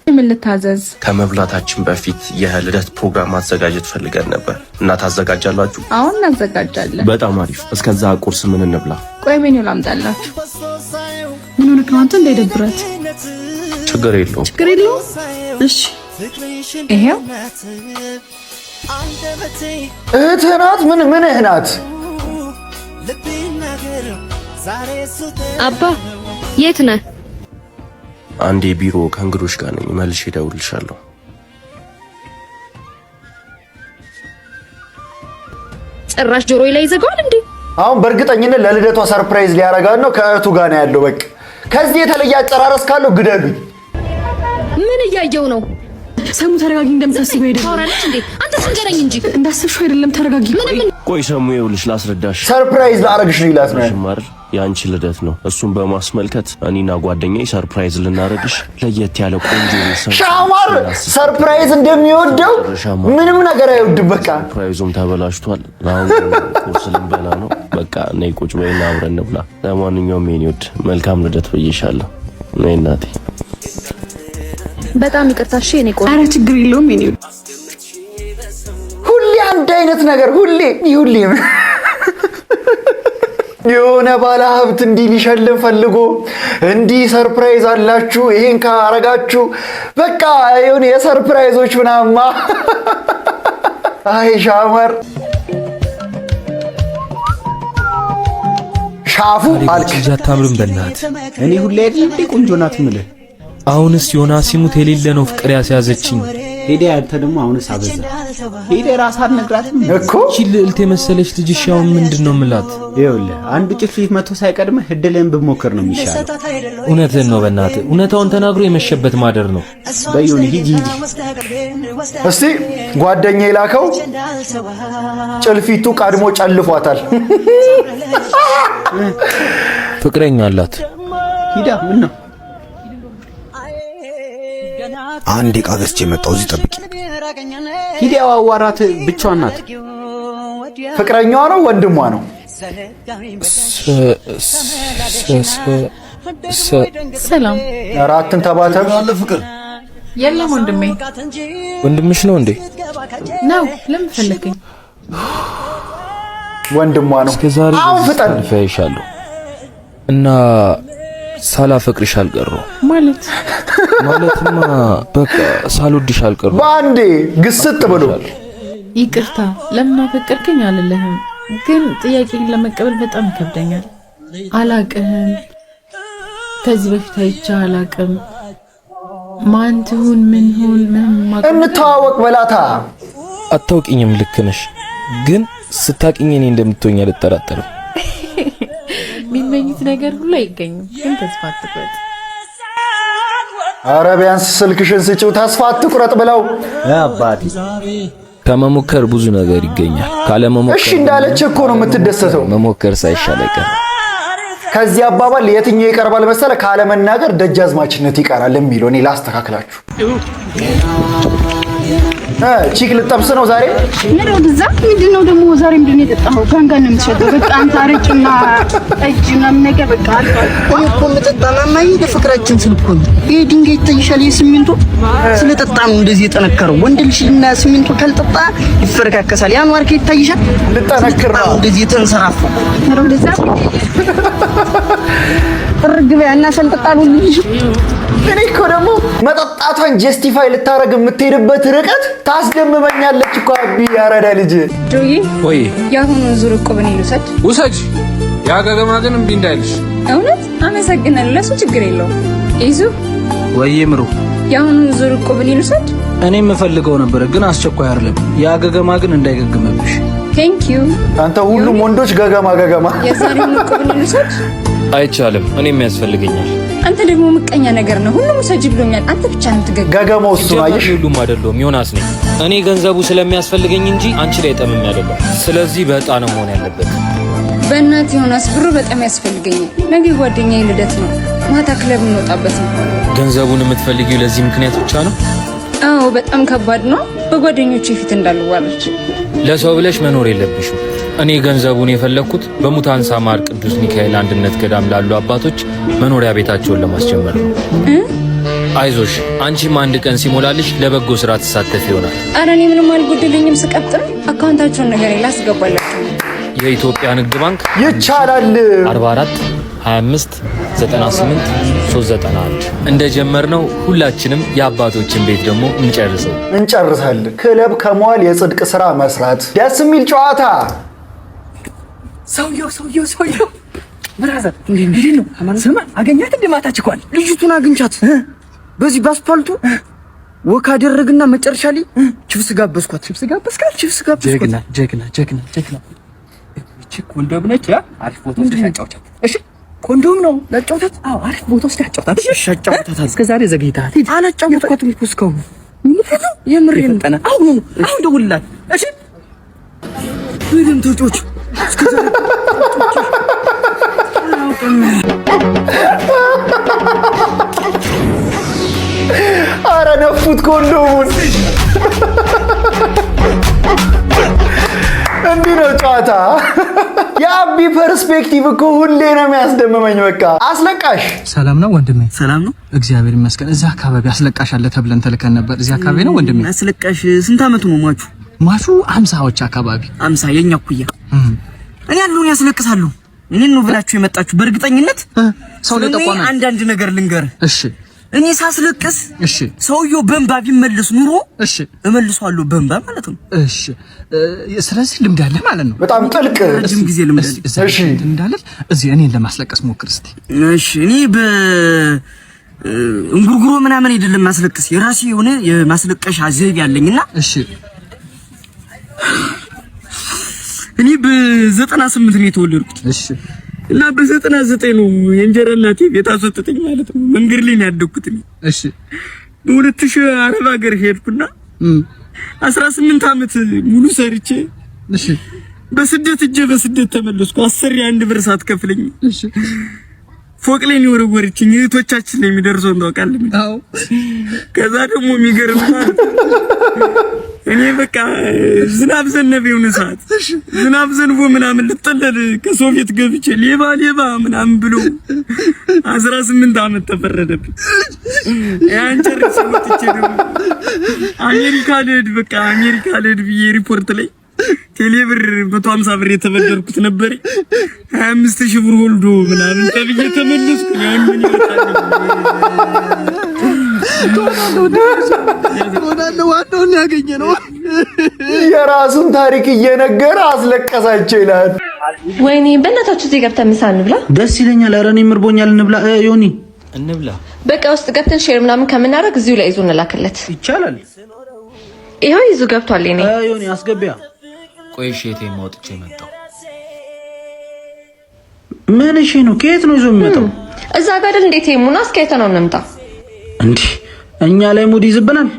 ምን ልታዘዝ? ከመብላታችን በፊት የልደት ፕሮግራም ማዘጋጀት ፈልገን ነበር እና ታዘጋጃላችሁ? አሁን እናዘጋጃለን። በጣም አሪፍ። እስከዛ ቁርስ ምን እንብላ? ቆይ ሜኒው ላምጣላችሁ። ምን ሆነህ ነው አንተ? እንዳይደብራት። ችግር የለውም። ችግር የለውም። እሺ ይሄው እህትህ ናት? ምንህ ናት? አባ የት ነህ? አንዴ ቢሮ ከእንግዶች ጋር ነኝ። መልሼ እደውልልሻለሁ። ጭራሽ ጆሮዬ ላይ ይዘጋዋል እንዴ? አሁን በእርግጠኝነት ለልደቷ ሰርፕራይዝ ሊያረጋት ነው። ከእህቱ ጋር ነው ያለው። በቃ ከዚህ የተለየ አጨራረስ ካለው ግደሉኝ። ምን እያየው ነው? ሰሙ ተረጋጊ። እንደምታስበው አይደለም። ታወራለች እንዴ? አንተ ስንገረኝ እንጂ እንዳስብሽው አይደለም። ተረጋጊ። ቆይ ሰሙ ይኸውልሽ ላስረዳሽ። ሰርፕራይዝ ላረግሽ ነው ይላት ነው ማር ያንቺ ልደት ነው። እሱን በማስመልከት እኔና ጓደኛዬ ሰርፕራይዝ ልናረግሽ ለየት ያለ ቆንጆ ሻማር ሰርፕራይዝ እንደሚወደው ምንም ነገር አይወድም። በቃ ሰርፕራይዙም ተበላሽቷል። አሁን ቁርስ ልንበላ ነው። በቃ ነይ ቁጭ በይና አብረን እንብላ። ለማንኛውም የኔ ውድ መልካም ልደት ብዬሻለሁ። ነይ እናቴ። በጣም ይቅርታ እሺ። የኔ ቆንጆ። ኧረ ችግር የለውም የኔ ውድ። ሁሌ አንድ አይነት ነገር ሁሌ የሆነ ባለ ሀብት እንዲህ ሊሸልም ፈልጎ እንዲህ ሰርፕራይዝ አላችሁ ይሄን ካረጋችሁ በቃ የሆነ የሰርፕራይዞች ምናማ። አይ ሻማር ሻፉ አልክ አታምርም በእናት። እኔ ሁሌ አይደል ቆንጆ ናት የምልህ። አሁንስ ዮናስ ሲሙት የሌለ ነው ፍቅር ያስያዘችኝ። ሄደ አንተ ደግሞ አሁንስ አበዛ። ሄደ ራስ አልነግራትም እኮ እቺ ልዕልት የመሰለች ልጅሽ ያው ምንድነው ምላት? ይኸውልህ አንዱ ጭፍሪት መቶ ሳይቀድምህ እድልህን ብሞክር ነው የሚሻለው። እውነትህን ነው በእናት። እውነታውን ተናግሮ የመሸበት ማደር ነው። በዮኒ ሂጂ። እስቲ ጓደኛዬ ላከው ጭልፊቱ ቀድሞ ጨልፏታል። ፍቅረኛ አላት። ሂዳ ምን ነው አንድ ዕቃ ገዝቼ መጣሁ። እዚህ ጠብቂ። ሂዳው አዋራት። ብቻዋን ናት። ፍቅረኛዋ ነው ወንድሟ ነው? ሰላም አራትን ተባተብ ፍቅር የለም ወንድሜ። ወንድምሽ ነው እንዴ? ነው። ለምን ፈለከኝ? ወንድሟ ነው። አሁን ፍጠን ፈይሻለሁ እና ሳላፈቅርሽ አልቀረው ማለትማ በቃ ሳልወድሽ አልቀረው። ባንዴ ግስጥ ብሎ ይቅርታ ለምን አፈቀርከኝ አልልህም፣ ግን ጥያቄን ለመቀበል በጣም ይከብደኛል። አላቅህም፣ ከዚህ በፊት አይቼህ አላቅም። ማን ትሁን ምን ሁን ምን እንተዋወቅ በላታ። አታውቂኝም፣ ልክ ነሽ፣ ግን ስታቂኝ እኔ እንደምትሆኝ አልጠራጠርም። የሚመኙት ነገር ሁሉ አይገኝም፣ ግን ተስፋ አትቁረጥ። ኧረ ቢያንስ ስልክሽን ስጪው ተስፋ አትቁረጥ ብለው አባቴ። ከመሞከር ብዙ ነገር ይገኛል። ካለመሞከር እሺ እንዳለች እኮ ነው የምትደሰተው። መሞከር ሳይሻል አይቀርም። ከዚህ አባባል የትኛው ይቀርባል መሰለ? ካለመናገር ደጃዝማችነት ይቀራል የሚለው። እኔ ላስተካክላችሁ። ቺክ ልጠብስ ነው ዛሬ። ነው ደዛ ምንድነው ደግሞ ዛሬ ምንድነው የጠጣኸው? ጋንጋን ነው የምትሸጠው? በቃ አንተ አረጭና ጠጅ ምናምን ነገር በቃ አልፏል እኮ የምጠጣና ማይ ለፍቅራችን ስልኩ ይሄ ድንጋይ ይታይሻል። የሲሚንቶ ስለጠጣ ነው እንደዚህ የጠነከረው። ወንድ ልጅና ሲሚንቶ ካልጠጣ ይፈረካከሳል። ያን ዋርካ ይታይሻል። ልጠነክር ነው እንደዚህ የተንሰራፋ ነው ደዛ እርግበያና ሰልጠጣሉ ልጅ። እኔ እኮ ደግሞ መጠጣቷን ጀስቲፋይ ልታረግ የምትሄድበት ርቀት ታስደምመኛለች እኮ። አቢ ያረዳ ልጅ ጆይ ወይ ያሁኑን ዙር እቆብን ይሉሰድ ውሰጅ። ያገገማ ግን እምቢ እንዳይልሽ። እውነት አመሰግናለሁ። ለሱ ችግር የለውም። ይዙ ወይ ምሩ ያሁኑን ዙር እቆብን ይሉሰድ። እኔ የምፈልገው ነበር ግን አስቸኳይ አይደለም። ያገገማ ግን እንዳይገግምብሽ። ቴንክ ዩ። አንተ ሁሉም ወንዶች ገገማ የዛሬውን እቆብን ይሉሰድ። አይቻልም፣ እኔም ያስፈልገኛል። አንተ ደግሞ ምቀኛ ነገር ነው። ሁሉም ሰጅ ብሎኛል። አንተ ብቻ ነው ትገገም። ገገማው እሱ ነው። አይሽ ሁሉም አይደለም፣ ዮናስ ነኝ እኔ። ገንዘቡ ስለሚያስፈልገኝ እንጂ አንቺ ላይ ጠምም አይደለም። ስለዚህ በጣም ነው መሆን ያለበት። በእናት ዮናስ ብሩ በጣም ያስፈልገኛል። ነገ ጓደኛዬ ልደት ነው። ማታ ክለብ እንወጣበት ነው። ገንዘቡን የምትፈልጊው ለዚህ ምክንያት ብቻ ነው? አዎ፣ በጣም ከባድ ነው። በጓደኞቼ ፊት እንዳልዋለች። ለሰው ብለሽ መኖር የለብሽም። እኔ ገንዘቡን የፈለኩት በሙታንሳ ማር ቅዱስ ሚካኤል አንድነት ገዳም ላሉ አባቶች መኖሪያ ቤታቸውን ለማስጀመር ነው። አይዞሽ፣ አንቺም አንድ ቀን ሲሞላልሽ ለበጎ ስራ ተሳተፍ ይሆናል። ኧረ እኔ ምንም አልጎደለኝም። ስቀጥል አካውንታቸውን ነገር ላስገባላችሁ። የኢትዮጵያ ንግድ ባንክ ይቻላል። 44 25 98 391 እንደጀመርነው ሁላችንም የአባቶችን ቤት ደግሞ እንጨርሳለን። ክለብ ከመዋል የጽድቅ ስራ መስራት ደስ የሚል ጨዋታ። ሰውየው ብራዘር እንዴ ነው? ስማ አገኛት እንደ ማታ ችኳል። ልጅቱን አግኝቻት በዚህ ባስፓልቱ ወካ አደረግና መጨረሻ ላይ ቺፕስ ጋበዝኳት። ጀግና ኮንዶም ነች። አሪፍ ፎቶ ተጫውቻት። እሺ ኮንዶም ነው ለጫውታት። አዎ አሪፍ ፎቶ ተጫውታት። እሺ አጫውታት። እስከዛሬ ዘግይታት አላጫውትኳትም እኮ እስካሁን። የምሬን ጠና አሁን ደውልላት። እሺ ምንም ተጫውች እስከዛሬ ኧረ ነፉት ኮንዶሙን። እንዲህ ነው ጨዋታ። የአቢ ፐርስፔክቲቭ እኮ ሁሌ ነው የሚያስደምመኝ። በቃ አስለቃሽ ሰላም ነው ወንድሜ? ሰላም ነው እግዚአብሔር ይመስገን። እዚህ አካባቢ አስለቃሽ አለ ተብለን ተልከን ነበር። እዚህ አካባቢ ነው ወንድሜ? አስለቃሽ ስንት አመቱ ነው ሟቹ? ሟቹ 50ዎች አካባቢ 50 የኛ ኩያ። እኔ ያለውን ያስለቅሳሉ። እኔን ነው ብላችሁ የመጣችሁ በእርግጠኝነት ሰው ለጠቋና አንዳንድ ነገር ልንገር። እሺ እኔ ሳስለቅስ እሺ ሰውየው በእንባ ቢመለስ ኑሮ እሺ እመልሰዋለሁ በእንባ ማለት ነው። እሺ ስለዚህ ልምድ አለ ማለት ነው። በጣም ጥልቅ ረጅም ጊዜ ልምድ አለ። እሺ እንዳለ እዚህ እኔን ለማስለቀስ ሞክር እስቲ። እሺ እኔ በእንጉርጉሮ ምናምን አይደለም ማስለቀስ፣ የራሴ የሆነ የማስለቀሻ ዘይቤ ያለኝና እሺ እኔ በ98 ነው የተወለድኩት። እሺ እና በ99 ነው የእንጀራ እናቴ ቤት አስወጥተኝ ማለት ነው። መንገድ ላይ ነው ያደግኩት። እሺ በ2000 አረብ ሀገር ሄድኩና 18 አመት ሙሉ ሰርቼ እሺ በስደት ተመለስኩ። 10 የአንድ ብር ሳትከፍለኝ እሺ ፎቅ ላይ ነው ወረወረችኝ። እህቶቻችን ላይ የሚደርሰው ታውቃለህ? አዎ። ከዛ ደግሞ የሚገርም ማለት እኔ በቃ ዝናብ ዘነበ የሆነ ሰዓት ዝናብ ዘንቦ ምናምን ልጠለል ከሶቪየት ገብቼ ሌባ ምናምን ብሎ 18 አመት ተፈረደብኝ። ያን ጨርሼ ወጥቼ ደግሞ አሜሪካ ልሄድ ብዬ ሪፖርት ላይ ቴሌብር 150 ብር የተበደርኩት ነበር። 25000 ብር ወልዶ ምናምን ተብዬ ተመለስኩ። ያን ምን ይወጣል? ዋናውን ያገኘ ነው። የራሱን ታሪክ እየነገረ አስለቀሳቸው ይላል። ወይኔ በእናታችሁ እዚህ ገብተን ምሳ እንብላ። ደስ ይለኛል። ኧረ እኔም እርቦኛል። እንብላ ዮኒ እንብላ። በቃ ውስጥ ገብተን ሼር ምናምን ከምናደርግ እዚሁ ላይ ይዞ እንላክለት ይቻላል። ይሄው ይዞ ገብቷል። እኔ ዮኒ አስገቢያ። ቆይ እሺ ወጥቼ መጣሁ። ምን እሺ ነው? ከየት ነው ይዞ የሚመጣው? እዛ ጋር አይደል? እንዴት ይሙና እስከየት ነው እንምጣ እንዴ? እኛ ላይ ሙድ ይዝብናል።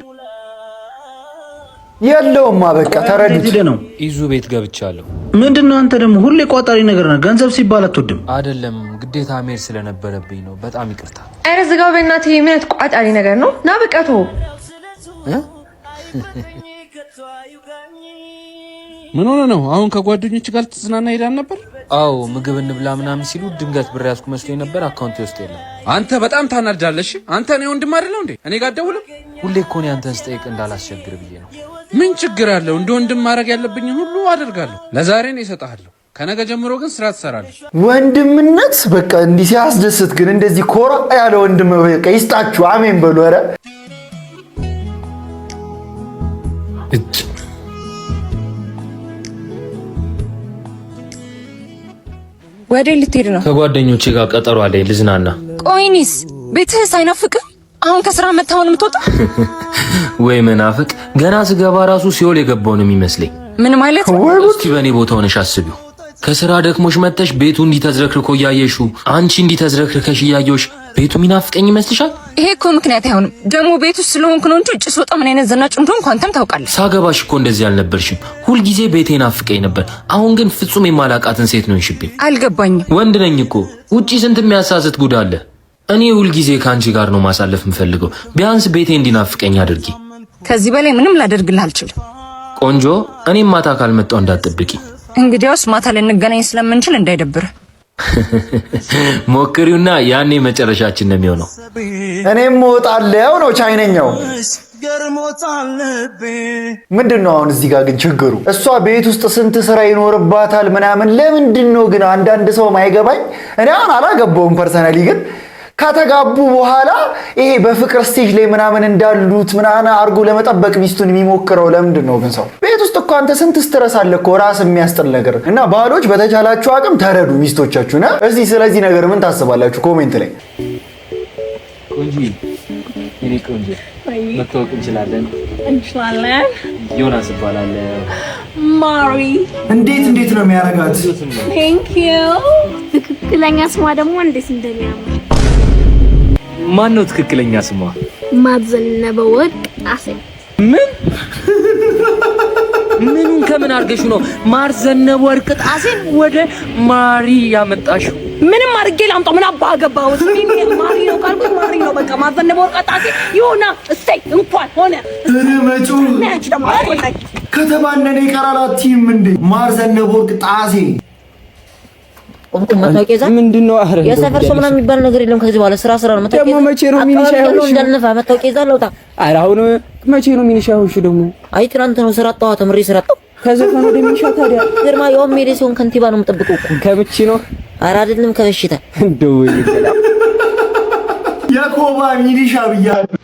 የለውማ በቃ ተረዱት ነው። ይዙ ቤት ገብቻለሁ። ምንድነው አንተ ደግሞ ሁሌ ቋጣሪ ነገር ነው። ገንዘብ ሲባል አትወድም አይደለም? ግዴታ መሄድ ስለነበረብኝ ነው። በጣም ይቅርታ። አረ ዝጋው በእናትህ። የምነት ቋጣሪ ነገር ነው። ና በቃቱ ምን ሆነ ነው? አሁን ከጓደኞች ጋር ተዝናና ሄዳን ነበር? አዎ ምግብ እንብላ ምናምን ሲሉ ድንገት ብር ያዝኩ መስሎኝ ነበር። አካውንቴ ውስጥ የለም። አንተ በጣም ታናዳለሽ። አንተ ነው ወንድም አይደለው እንዴ? እኔ ጋር ደውልም። ሁሌ እኮ ነው አንተን ስጠይቅ እንዳላስቸግር ብዬ ነው። ምን ችግር አለው? እንደ ወንድም ማድረግ ያለብኝ ሁሉ አደርጋለሁ። ለዛሬ ነው እሰጥሃለሁ። ከነገ ጀምሮ ግን ስራ ትሰራለህ። ወንድምነት በቃ እንዲህ ሲያስደስት ግን እንደዚህ ኮራ ያለ ወንድም በቃ ይስጣችሁ። አሜን በሉ። ኧረ ወዴ ልትሄድ ነው? ከጓደኞቼ ጋር ቀጠሮ አለኝ ልዝናና። ቆይኒስ ቤትህ ሳይናፍቅህ አሁን ከስራ መታውን የምትወጣ? ወይ መናፍቅ! ገና ስገባ ራሱ ሲኦል የገባው ነው የሚመስለኝ። ምን ማለት ነው? እስቲ በእኔ ቦታ ሆነሽ አስቢው። ከስራ ደክሞሽ መጥተሽ ቤቱ እንዲተዝረክርኮ እያየሽው፣ አንቺ እንዲተዝረክርከሽ እያየሽ ቤቱ ሚናፍቀኝ ይመስልሻል? ይሄ እኮ ምክንያት አይሆንም። ደግሞ ቤቱ ስለሆንኩ ነው እንጂ እጭ ስወጣ ምን አይነት ዘናጭ እንደሆንኩ አንተም ታውቃለህ። ሳገባሽ እኮ እንደዚህ አልነበርሽም። ሁልጊዜ ቤቴ ናፍቀኝ ነበር። አሁን ግን ፍጹም የማላቃትን ሴት ነው እንሽብኝ። አልገባኝም። ወንድ ነኝ እኮ ውጪ ስንት የሚያሳስት ጉድ አለ። እኔ ሁልጊዜ ከአንቺ ጋር ነው ማሳለፍ የምፈልገው። ቢያንስ ቤቴ እንዲናፍቀኝ አድርጊ። ከዚህ በላይ ምንም ላደርግልህ አልችልም። ቆንጆ፣ እኔም ማታ ካልመጣሁ እንዳትጠብቂ። እንግዲያውስ ማታ ልንገናኝ ስለምንችል እንዳይደብር ሞክሪውና ያኔ መጨረሻችን ነው የሚሆነው። እኔም እወጣለሁ ነው ቻይነኛው። ምንድነው አሁን እዚህ ጋር ግን ችግሩ? እሷ ቤት ውስጥ ስንት ስራ ይኖርባታል ምናምን። ለምንድን ነው ግን አንዳንድ ሰው ማይገባኝ? እኔ አሁን አላገባውም ፐርሰናሊ፣ ግን ከተጋቡ በኋላ ይሄ በፍቅር ስቴጅ ላይ ምናምን እንዳሉት ምናምን አርጎ ለመጠበቅ ሚስቱን የሚሞክረው ለምንድን ነው ግን? ሰው ቤት ውስጥ እኮ አንተ ስንት ስትረስ አለ እኮ ራስ የሚያስጥል ነገር። እና ባሎች በተቻላችሁ አቅም ተረዱ ሚስቶቻችሁና። እስቲ ስለዚህ ነገር ምን ታስባላችሁ? ኮሜንት ላይ ቆንጆ መተዋወቅ እንችላለን። ዮናስ እባላለሁ። ማሪ። እንዴት ነው የሚያረጋት? ቴንክ ዩ። ትክክለኛ ስሟ ደግሞ እንዴት እንደሚያምር። ማን ነው ትክክለኛ ስሟ? ማርዘነበ ወርቅ ጣሴ። ምኑን ከምን አርገሽ ነው ማርዘነበ ወርቅ ጣሴን ወደ ማሪ ያመጣሽው? ምንም አድርጌ ላምጣው ምን አባ ገባው? ማሪ ነው ካልኩት ማሪ ነው በቃ። ማርዘነበ ወርቅ ጣሴ ይሆና እሰይ እንኳን ሆነ። ረመጩ ነጭ ደግሞ አይወጣኝ ከተባነነ ይቀራላቲም እንዴ? ማርዘነበ ወርቅ ጣሴ መታወቂያ ይዛ ምንድነው? አረ የሰፈር ሰው ምናምን የሚባል ነገር የለም። ከዚህ በኋላ ስራ ነው። መታወቂያ ደግሞ መቼ ነው ሚኒሻው እንዳልነፋ መታወቂያ ይዛ ለውጣ። አረ አሁን መቼ ነው ሚኒሻው? እሺ ደግሞ አይ ትናንት ነው ስራ አጣው ተምሬ ስራ አጣው። ከዘፈኑ ወደ ሚኒሻው ታዲያ ግርማ ያው ሜሪ ሲሆን ከንቲባ ነው የምጠብቀው እኮ። ከብቺ ነው? አረ አይደለም ከበሽታ እንደው ይላል ያኮባ ሚኒሻ ብያለሁ።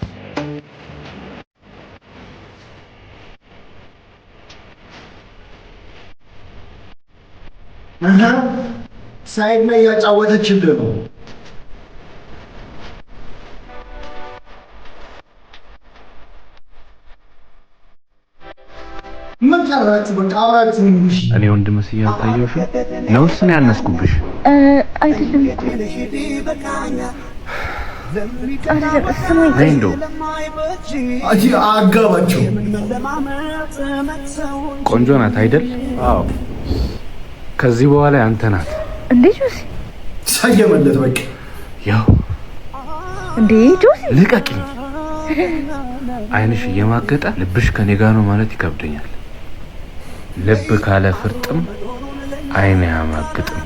ሳይድ ላይ ያጫወተችልህ ነው። ምን ቀራችሁ? በቃ አብራችሁ እንግዲህ እኔ ወንድም መስዬ አልታየሁሽ ነው እሱ ነው ያነስኩብሽ? አይደለም እንደው አጋባቸው። ቆንጆ ናት አይደል? አዎ ከዚህ በኋላ ያንተ ናት። እንዴ ጆሲ ሳየመለት በቃ ያው እንዴ ጆሲ ልቀቂኝ። አይንሽ እየማገጠ ልብሽ ከኔ ጋር ነው ማለት ይከብደኛል። ልብ ካለ ፍርጥም አይን ያማግጥም።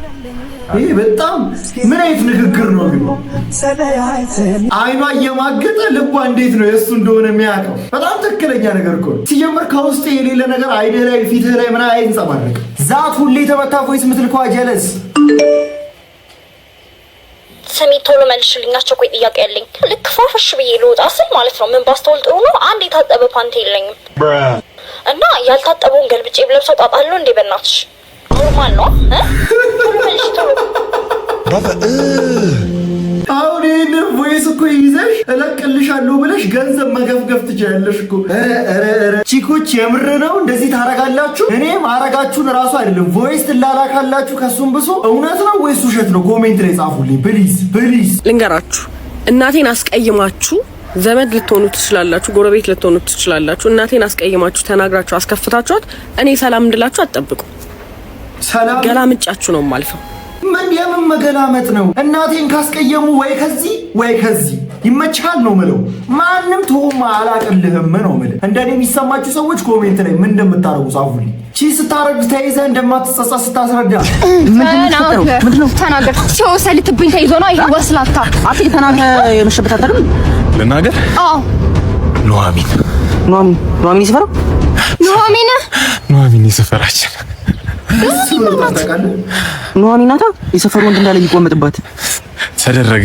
ይሄ በጣም ምን አይነት ንግግር ነው ግን? አይኗ እየማገጠ ልቧ እንዴት ነው የእሱ እንደሆነ የሚያውቀው? በጣም ትክክለኛ ነገር እኮ ሲጀምር ከውስጥ የሌለ ነገር አይንህ ላይ ፊትህ ላይ ምን አይንጸባረቅ። ዛት ሁሌ ተመታ ቮይስ ምትልከዋ ጀለስ ስሚ ቶሎ መልሽልኝ፣ አስቸኳይ ጥያቄ ያለኝ። ልክ ፋፈሽ ብዬ ልወጣ ስል ማለት ነው ምን ባስተውል ጥሩ ነው አንድ የታጠበ ፓንት የለኝም እና ያልታጠበውን ገልብጬ ብለብሰው ጣጣለሁ እንዴ? በእናትሽ ኖርማል ነው? ቶሎ መልሽ ቶሎ። አሁን ይህን ቮይስ እኮ ይዘሽ እለቅልሻለሁ ብለሽ ገንዘብ መገፍገፍ ትችላለሽ እኮ። ቺኮች የምር ነው እንደዚህ ታረጋላችሁ? እኔ ማረጋችሁን እራሱ አይደለም ቮይስ ትላላካላችሁ። ከሱም ብሶ እውነት ነው ወይስ ውሸት ነው? ኮሜንት ላይ ጻፉልኝ ፕሊዝ። ልንገራችሁ፣ እናቴን አስቀይማችሁ ዘመድ ልትሆኑ ትችላላችሁ፣ ጎረቤት ልትሆኑ ትችላላችሁ። እናቴን አስቀይማችሁ ተናግራችሁ አስከፍታችኋት እኔ ሰላም እንድላችሁ አትጠብቁ። ሰላም ገላምጫችሁ ነው የማልፈው። ምን የምን መገላመጥ ነው? እናቴን ካስቀየሙ ወይ ከዚህ ይመቻል ነው ምለው። ማንም ተውማ አላቀልህም ነው ምለው። እንደኔ የሚሰማችሁ ሰዎች ኮሜንት ላይ ምን እንደምታረጉ ጻፉልኝ። ስታረግ ተይዘ እንደማትጸጸት ስታስረዳ ምንድነው? ተናገር። ሲወሰልትብኝ ተይዞ ነው ይሄ ወስላታ። አጥቂ ተናገር። የመሸበት አይደል? ልናገር? አዎ ኑሐሚን ይሰፈራ ኑሐሚን ይሰፈራችን ኑሐሚን ናታ። የሰፈሩ ወንድ እንዳለ የሚቆመጥባት ተደረገ፣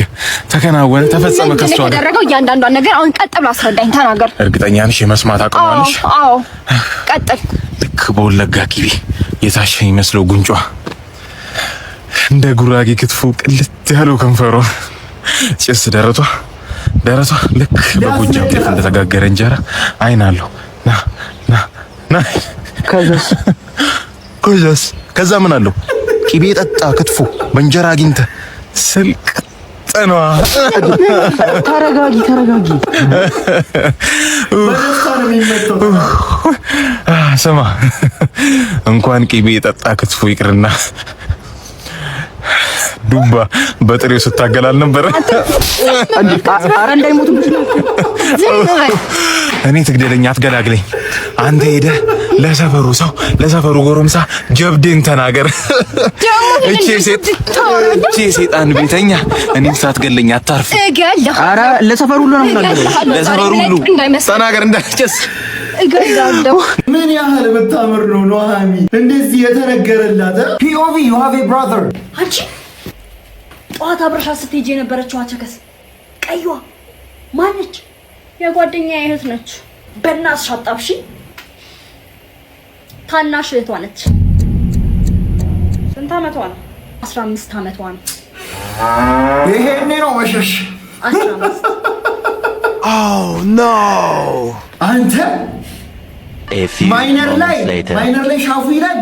ተከናወነ፣ ተፈጸመ። ከሷ ጋር ተደረገው እያንዳንዷን ነገር አሁን ቀጥ ብላ አስረዳኝ። ተናገር። እርግጠኛ ነሽ የመስማት አቅም አለሽ? አዎ ቀጥል። ልክ በወለጋ ቂቤ የታሸ ይመስለው ጉንጯ፣ እንደ ጉራጌ ክትፎ ቅልት ያለው ከንፈሯ፣ ጭስ ደረቷ ልክ በጎጃም ጤፍ እንደተጋገረ እንጀራ አይን አለው። ና ከዛ ምን አለው? ቂቤ ጠጣ ክትፎ በእንጀራ አግኝተ ስልቅ ጠኗ። ተረጋጊ። ስማ እንኳን ቂቤ ጠጣ ክትፎ ይቅርና ዱባ በጥሬው ስታገላል ነበር። አረ እንዳይሞቱብሽ ነው። እኔ ትግደለኝ አትገላግለኝ። አንተ ሄደህ ለሰፈሩ ጎረምሳ ጀብዴን ተናገር። እቺ ሴጣን ቤተኛ እኔን ሳትገለኝ አታርፍ። አረ ለሰፈሩ ሁሉ ነው የምናገረው። ለሰፈሩ ሁሉ ተናገር እንዳይጨስ። ምን ያህል ብታምር ነው ኑሐሚን እንደዚህ የተነገረላት? ፒኦቪ you have a brother። አንቺ ጠዋት አብረሻት ስትሄጂ የነበረችው አቸከስ ቀይዋ ማነች? የጓደኛዬ እህት ነች። በእናትሽ አጣብሺ። ታናሽ እህቷ ነች። ስንት አመቷ ነው? 15 አመቷ ነው። ይሄኔ ነው መሸሽ። 15 Oh no! አንተ ማይነር ላይ ሻፉ ይላል።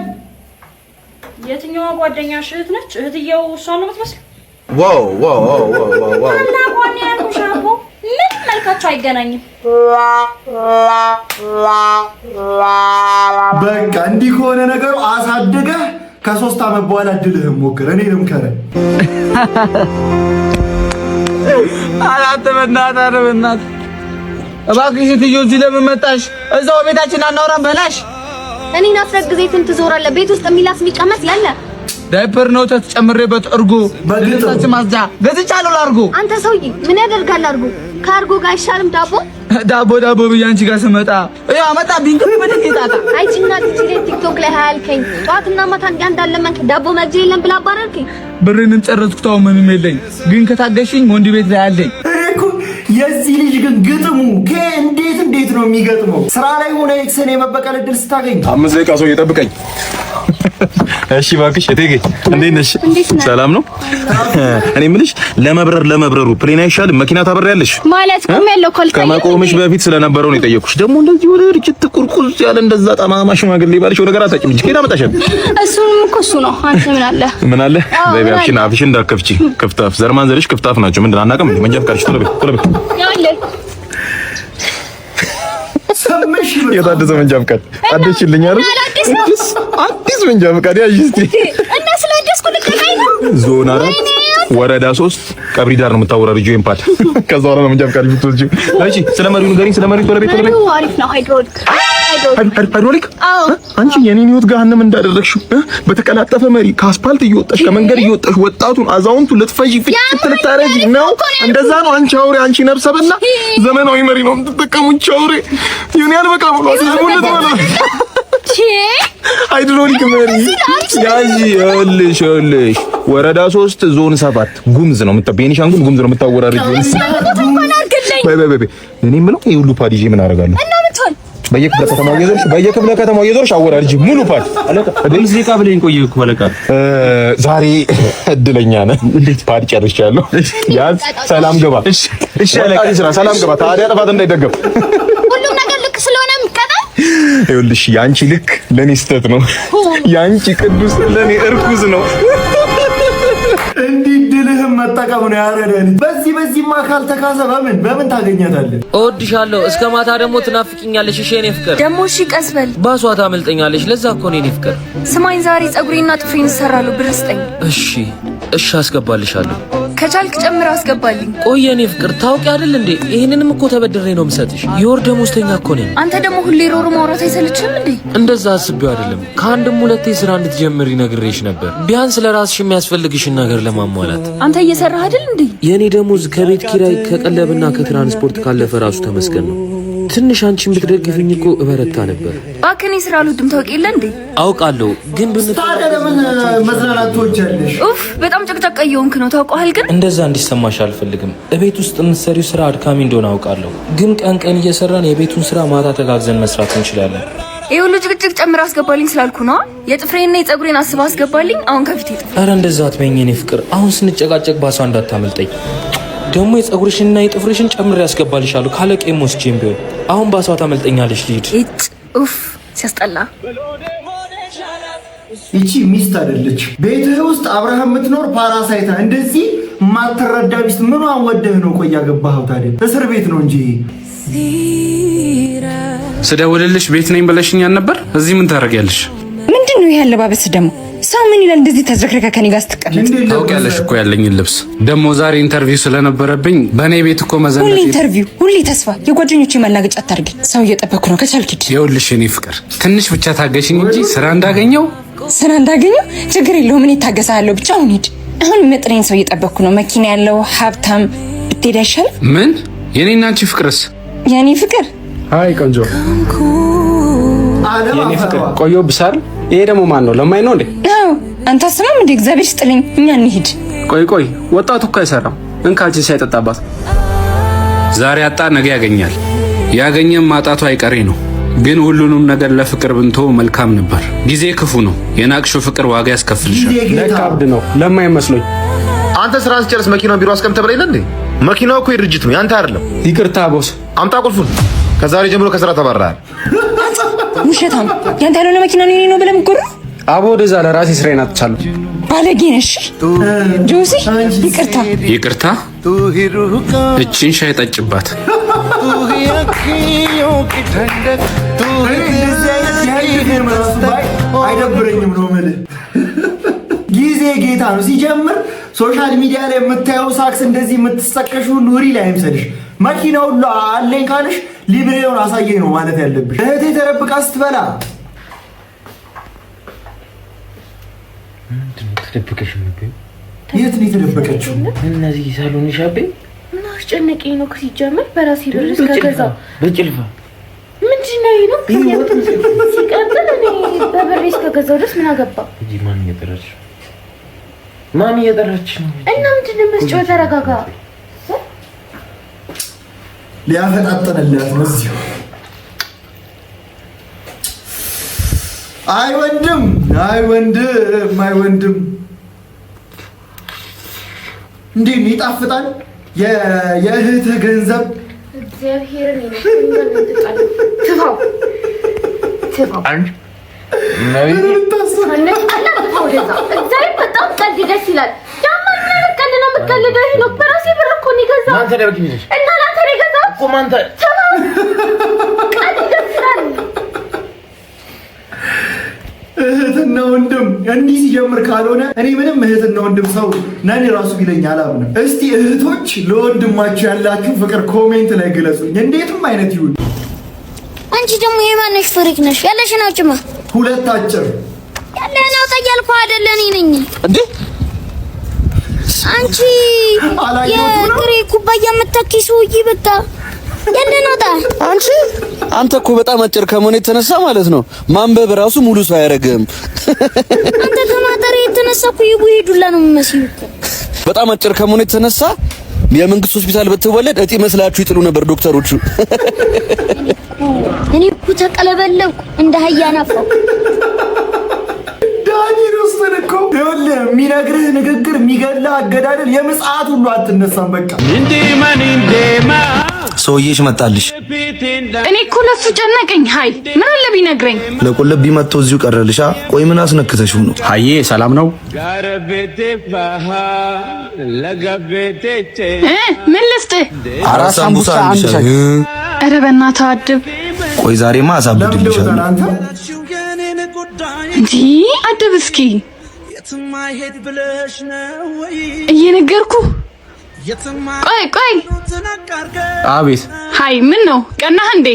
የትኛዋ ጓደኛሽ እህት ነች? እህትየው እሷ ነው የምትመስለው? ዋው እና ጓደኛ ያልኩሽ ሻምፖ ምን መልካቸው አይገናኝም። በቃ እንዲህ ከሆነ ነገሩ አሳድገህ ከ3 ዓመት በኋላ እድልህን ሞክር። እኔ ልምከረ አላተ በእናትህ እባክሽ ትዮ እዚህ ለምን መጣሽ? እዛው ቤታችን አናወራም በላሽ። እኔን አስረግዘይትን ትዞራለህ። ቤት ውስጥ የሚላስ የሚቀመስ ያለ ዳይፐር ነው ተጨምሬበት እርጎ በግልጽ ማስጃ ገዝቻለሁ ላርጎ። አንተ ሰውዬ ምን ያደርጋል አርጎ? ከአርጎ ጋር አይሻልም ዳቦ ብያንቺ ጋር ስመጣ አመጣ ቢንክ በደቂቃታ አይቺና ቲክቶክ ላይ ሃያልከኝ ጧትና ማታ እንዳለመንክ ዳቦ መግዣ የለም ብላ አባረርከኝ። ብሬንም ጨረስኩ። ታው ምንም የለኝ ግን ከታገሽኝ ወንድ ቤት ላይ አለኝ። የዚህ ልጅ ግን ግጥሙ እንዴት ነው የሚገጥመው? ስራ ላይ ሆነ ኤክስን የመበቀል እድል ስታገኝ 5 ደቂቃ ሰው ይጠብቀኝ። እሺ እባክሽ እቴጌ እንዴት ነሽ? ሰላም ነው? እኔ የምልሽ ለመብረሩ ፕሌን አይሻልም? መኪና ታበሪያለሽ ማለት ቆም ያለው ኮልታ ከመቆምሽ በፊት ስለነበረው ነው የጠየኩሽ። ደግሞ እንደዚህ ወደ ርጭት ቁርቁዝ ያለ እንደዛ ጠማማ ሽማግሌ ባልሽ ነገር አታጭም እንጂ ከሄዳ መጣሽ። እሱንም እኮ እሱ ነው። አንተ ምን አለ በቢያሽን አፍሽን እንዳከፍቺ ክፍታፍ ዘርማን ዘርሽ ክፍታፍ ናቸው። ምንድን አናውቅም እንዴ? መንጃ ፍቃድሽ ቶሎ በይ ያለ ሰምሽ የታደሰ መንጃ ፍቃድ አደሽልኝ አይደል? አዲስ መንጃ ፍቃድ ያዥ እስቲ እና ስላደስኩ ልቀቀኝ ነው። ዞን 4 ወረዳ 3 ቀብሪ ዳር ነው የምታወራሪው ጆይምፓድ። ከዛ በኋላ ነው መንጃ ፍቃድ የምትወስጂው። እሺ ስለ መሪው ንገሪኝ። ስለ መሪው ቶሎ በይ አሪፍ ነው። ሃይድሮሊክ አንቺ የኔን ህይወት ገሃነም እንዳደረግሽው በተቀላጠፈ መሪ ከአስፓልት እየወጣሽ ከመንገድ እየወጣሽ ወጣቱን አዛውንቱ ልትፈጂ ፍጭት ልታረጊ ነው። እንደዛ ነው። አንቺ አውሬ፣ አንቺ ነፍሰ በላ ዘመናዊ መሪ ነው የምትጠቀሙት። ቻውሬ ይሁን ያልበቃ ብሎ አስቡለት ማለት ነው። ሃይድሮሊክ መሪ ያዢ። ይኸውልሽ ወረዳ 3 ዞን 7 ጉምዝ ነው ቤኒሻንጉል ጉምዝ ነው የምታወራሪው። እኔ የምለው ይሄ ሁሉ ፓድ ይዤ ምን አደርጋለሁ? በየክፍለ ከተማው እየዞርሽ አወራርጂ ሙሉ ፓድ አለቃ። በዚህ ደቂቃ ብለኝ ቆየ እኮ አለቃ። ዛሬ እድለኛ ነህ። እንዴት ፓድ ጨርሻለሁ። ያዝ ሰላም ገባ። እሺ አለቃ ስራ ሰላም ገባ። ታዲያ ጥፋት እንዳይደገም ሁሉም ነገር ልክ ስለሆነ ምቀጣ። ይኸውልሽ ያንቺ ልክ ለኔ ስተት ነው፣ ያንቺ ቅዱስ ለኔ እርኩስ ነው። እንዲህ ድልህም መጠቀም ነው ያረደን። በዚህማ ካልተካሰ በምን ታገኛታለህ? እወድሻለሁ። እስከ ማታ ደግሞ ትናፍቂኛለሽ። እሺ የኔ ፍቅር ደግሞ እሺ ቀስ በል። ባሷ ታመልጠኛለሽ። ለዛ እኮ ነው የኔ ፍቅር። ስማኝ ዛሬ ፀጉሬና ጥፍሬን እሰራለሁ። ብር ስጠኝ። እሺ አስገባልሻለሁ። ከቻልክ ጨምረው አስገባልኝ። ቆይ የኔ ፍቅር ታውቂ አይደል እንዴ? ይሄንንም እኮ ተበድሬ ነው የምሰጥሽ። የወር ደመወዝተኛ እኮ ነኝ። አንተ ደግሞ ሁሌ ሮሮ ማውራት አይሰልችም እንዴ? እንደዛ አስቤው አይደለም። ከአንድም ሁለቴ ስራ እንድትጀምሪ ነግሬሽ ነበር፣ ቢያንስ ለራስሽ የሚያስፈልግሽን ነገር ለማሟላት። አንተ እየሰራህ አይደል እንዴ? የኔ ደሞዝ ከቤት ኪራይ ከቀለብና ከትራንስፖርት ካለፈ ራሱ ተመስገን ነው። ትንሽ አንቺን ብትደግፊኝ እኮ እበረታ ነበር። ባክኔ ስራ አልወድም ታውቂ የለ እንዴ? አውቃለሁ፣ ግን ታዲያ ለምን መዝናናት ትወጃለሽ? ኡፍ በጣም ጨቅጫቃ እየሆንክ ነው ታውቀዋል። ግን እንደዛ እንዲሰማሽ አልፈልግም። እቤት ውስጥ የምትሰሪው ስራ አድካሚ እንደሆነ አውቃለሁ፣ ግን ቀን ቀን እየሰራን የቤቱን ስራ ማታ ተጋግዘን መስራት እንችላለን። ይሄ ሁሉ ጭቅጭቅ ጨምር አስገባልኝ ስላልኩ ነው። የጥፍሬና የፀጉሬን አስባ አስገባልኝ። አሁን ከፊት ይጥፍ። ኧረ እንደዛ አትበይኝ የኔ ፍቅር። አሁን ስንጨቃጨቅ ባሷ እንዳታመልጠኝ። ደግሞ የፀጉርሽንና የጥፍርሽን ጨምሬ ያስገባልሻለሁ ካለቄም ወስጄም ቢሆን። አሁን ባሷ ታመልጠኛለሽ። ልሂድ። ኡፍ ሲያስጠላ። ይቺ ሚስት አይደለች። ቤትህ ውስጥ አብርሃም የምትኖር ፓራሳይታ። እንደዚህ ማትረዳ ሚስት ምኗን ወደህ ነው? ቆይ ያገባኸው ታዲያ እስር ቤት ነው እንጂ። ስደውልልሽ ቤት ነኝ ብለሽኛል ነበር። እዚህ ምን ታደርጊያለሽ? ምንድን ነው ይሄ አለባበስ ደግሞ? ሰው ምን ይላል እንደዚህ ተዝረክረካ ከኔ ጋር ስትቀመጥ? ታውቂያለሽ እኮ ያለኝን ልብስ። ደግሞ ዛሬ ኢንተርቪው ስለነበረብኝ በእኔ ቤት እኮ መዘነጥ። ሁሌ ኢንተርቪው፣ ሁሌ ተስፋ። የጓደኞቼ ማላገጫ አታርጊ። ሰው እየጠበኩ ነው። ከቻልክ ሂድ። ይኸውልሽ እኔ ፍቅር ትንሽ ብቻ ታገሽኝ እንጂ ስራ እንዳገኘው ችግር የለውም። እኔ እታገሳለሁ። ብቻ አሁን ሂድ። አሁን መጥሬን ሰው እየጠበኩ ነው። መኪና ያለው ሀብታም ብትሄድ አይሻልም? ምን የኔና አንቺ ፍቅርስ? የኔ ፍቅር አይ ቆንጆ የኔ ፍቅር ቆየው ብሳል። ይሄ ደግሞ ማን ነው? ለማይ ነው እንዴ? አዎ አንተ አሰማም እንዴ? እግዚአብሔር ስጥልኝ። እኛ እንሂድ። ቆይ ወጣቱ እኮ አይሰራም። እንካችን ሳይጠጣባት ዛሬ አጣ ነገ ያገኛል። ያገኘም ማጣቱ አይቀሬ ነው። ግን ሁሉንም ነገር ለፍቅር ብንቶ መልካም ነበር። ጊዜ ክፉ ነው። የናቅሽው ፍቅር ዋጋ ያስከፍልሻል። ለካብድ ነው ለማይ መስሎኝ። አንተ ስራ ስጨርስ መኪናውን ቢሮ አስቀምጠህ ብለህ እንዴ? መኪናው እኮ የድርጅት ነው ያንተ አይደለም። ይቅርታ ቦስ። አምጣ ቁልፉን። ከዛሬ ጀምሮ ከስራ ተባረሃል። ውሸታም ያንተ ያልሆነ መኪና ነው ብለም ጉር አቦ ወደዛ ለራሴ ስራዬን አጥቻለሁ። ባለጌ ነሽ ጆሲ። ይቅርታ እቺን ሻይ ጠጭባት። አይደብረኝም ነው የምልህ። ጊዜ ጌታ ነው። ሲጀምር ሶሻል ሚዲያ ላይ የምታየው ሳክስ እንደዚህ የምትሰቀሽ ሁሉ ሪል አይምሰልሽ። መኪና ሁሉ አለኝ ካልሽ ሊብሬውን አሳየኝ ነው ማለት ያለብሽ። እህቴ ተደብቃ ስትበላ ተደብቀሽ ነው? የት ነው የተደበቀችው? እነዚህ ሳሎን ሻቤ እና አስጨነቀኝ ነው ሲጀምር በራሴ ብር እስከገዛው በጭልፋ ምንድነው ነው ሲቀጥል እኔ በብሬ እስከገዛው ድረስ ምን አገባ? እጂ ማን እየጠራች ነው? እና ምንድነው መስጨው? ተረጋጋ። ሊያፈጣጥንላት ነው እዚሁ። አይ ወንድም እንዴት ይጣፍጣል የእህትህ ገንዘብ። እግዚአብሔርን ይመስገን። ትፋው አንቺ በጣም ቀልድ ደስ ይላል። ቀልድ ነው የምትቀልደው? ይሄ ነው በራሴ ብር እኮ ነው የገዛው። ማን ተደብቂ ነሽ? እና ላንተ ነው የገዛው እኮ ማን ቀልድ ደስ ይላል። እህትና ወንድም እንዲህ ሲጀምር ካልሆነ እኔ ምንም እህትና ወንድም ሰው ነን ራሱ ቢለኝ አላምንም። እስቲ እህቶች ለወንድማችሁ ያላችሁ ፍቅር ኮሜንት ላይ ግለጹኝ። እንዴትም አይነት ይሁን። አንቺ ደግሞ የማነሽ ፍሪክ ነሽ? ያለሽን አውጭማ። ሁለት አጭር ያለና ጠያልኩ አይደለ? እኔ ነኝ እንዴ? አንቺ የግሬ ኩባያ የምትተኪሱ ይበቃ ያለናታ። አንተ እኮ በጣም አጭር ከመሆኑ የተነሳ ማለት ነው ማንበብ ራሱ ሙሉ ሰው አያረግም። አንተ ከማጠር የተነሳ እኮ ይሄዱላ ነው የሚመስሉት። በጣም አጭር ከመሆኑ የተነሳ የመንግስት ሆስፒታል ብትወለድ እጢ መስላችሁ ይጥሉ ነበር ዶክተሮቹ። እኔ እኮ ተቀለበለኩ እንደ አህያ ናፋው። ዳኒ ሩስን እኮ ይኸውልህ የሚነግርህ ንግግር የሚገድልህ አገዳደል የምጽአት ሁሉ አትነሳም። በቃ ሰውዬሽ መጣልሽ። እኔ እኮ ለሱ ጨነቀኝ። ሃይ ምን አለ ቢነግረኝ። ለቆለብ ቢመጣ እዚሁ ቀረልሻ። ቆይ ምን አስነክተሽው ነው? ሃዬ ሰላም ነው? ምን ልስጥህ? አራት ሳምቡሳ አንድ ሻይ። ኧረ በእናትህ አድብ። ቆይ ዛሬማ አሳብድልሻለሁ። እንጂ አድብ እስኪ እየነገርኩ። ቆይ አቤት። ሃይ ምን ነው ቀናህ እንዴ?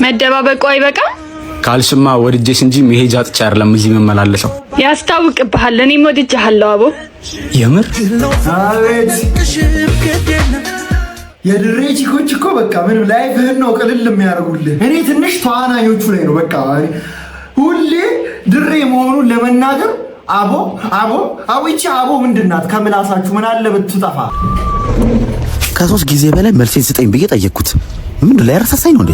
መደባበቁ አይበቃ? ካልሽማ ወድጄሽ እንጂ መሄጃ አጥቼ አይደለም እዚህ መመላለሰው። ያስታውቅብሃል። እኔም ወድጄሃለሁ አቦ። የምር አቤት። የድሬ ቺኮች እኮ በቃ ምንም ላይፍህን ነው ቅልል የሚያደርጉልህ። እኔ ትንሽ ተዋናኞቹ ላይ ነው በቃ ሁሌ ድሬ መሆኑን ለመናገር አቦ ይቺ አቦ ምንድናት? ከምላሳችሁ ምን አለ ብትጠፋ። ከ3 ጊዜ በላይ መልሴን ስጠኝ ብዬ ጠየቅኩት። ምን ላይ ረሳሳኝ ነው እንዴ?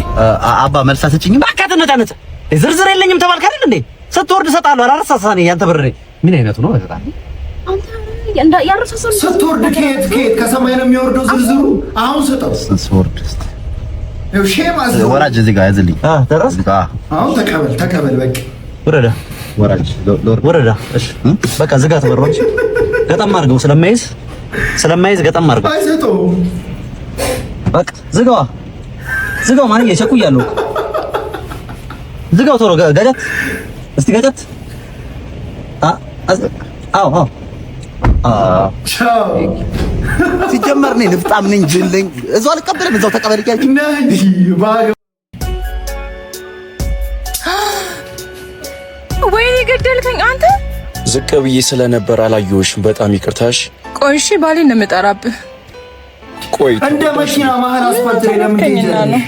አባ መልስ አትጭኝም? ባካተነታነት ዝርዝር የለኝም ተባልክ አይደል እንዴ? ስትወርድ እሰጥሃለሁ። አላረሳሳኝ ያንተ ብር ምን አይነቱ ነው? በጣም አንተ ያረሳሳኝ። ስትወርድ ከየት ከሰማይ ነው የሚወርደው ዝርዝሩ? አሁን ስጠው። ስትወርድ ሼማዝ ወራጅ እዚህ ጋር ያዝልኝ። ደረስ። አሁን ተቀበል በቃ ወረዳ ወራጅ ወረዳ። እሺ በቃ ዝጋት በሮች ገጠም አድርገው ስለማይዝ ገጠም አድርገው። አይሰጠው በቃ ዝጋው ማለት እየቸኩያለሁ። ዝጋው ቶሎ ገጀት። እስቲ ገጀት። አዎ ቻው። ሲጀመር ነኝ ንፍጣም ነኝ ጅል ነኝ። እዛው አልቀበልም። እዛው ተቀበል እያልኩኝ ነይ ባግ ወይኔ ገደልከኝ አንተ። ዝቅ ብዬ ስለነበር አላየሁሽም። በጣም ይቅርታሽ። ቆይ እሺ ባሌን ነው የምጠራብህ። ቆይ እንደ መኪና መሀል አስፋልት ላይ ለምን ትሄጃለሽ?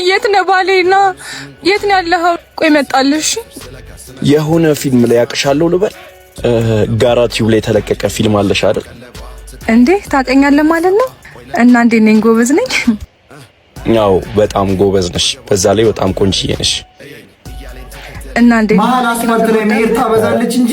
የት ነህ ባሌና የት ነው ያለኸው? ቆይ መጣልሽ። የሆነ ፊልም ላይ ያቅሻለሁ ልበል። ጋራ ቲዩብ ላይ የተለቀቀ ፊልም አለሽ አይደል እንዴ? ታውቀኛለህ ማለት ነው። እና እንዴት ነኝ? ጎበዝ ነኝ። ያው በጣም ጎበዝ ነሽ። በዛ ላይ በጣም ቆንጆዬ ነሽ። እና እንዴት መሀል አስፋልት ላይ መሄድ ታበዛለች እንጂ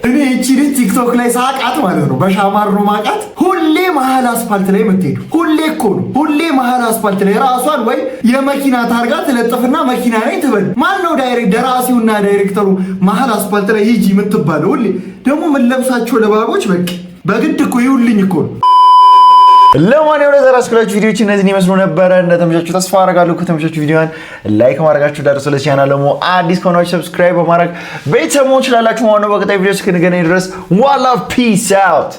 እኔ እቺ ልጅ ቲክቶክ ላይ ሳቃት ማለት ነው በሻማር ነው ማቃት። ሁሌ መሀል አስፋልት ላይ የምትሄዱ ሁሌ እኮ ነው ሁሌ መሀል አስፋልት ላይ ራሷን ወይ የመኪና ታርጋ ትለጥፍና መኪና ላይ ትበል። ማን ነው ደራሲውና ዳይሬክተሩ መሀል አስፋልት ላይ ሂጂ የምትባለው? ሁሌ ደግሞ ምን ለብሳቸው ለባቦች በቃ በግድ እኮ ይውልኝ እኮ ነው። ለማንኛውም ለዛሬ አስከላችሁ ቪዲዮዎች እነዚህን ይመስሉ ነበረ። እንደተመቻችሁ ተስፋ አደርጋለሁ። ከተመቻችሁ ቪዲዮን ላይክ ማድረጋችሁ ዳርሶ ለቻናል ደግሞ አዲስ ከሆናችሁ ሰብስክራይብ በማድረግ ቤተሰብ መሆን ትችላላችሁ ማለት ነው። በቀጣይ ቪዲዮ እስክንገናኝ ድረስ ዋላ ፒስ አውት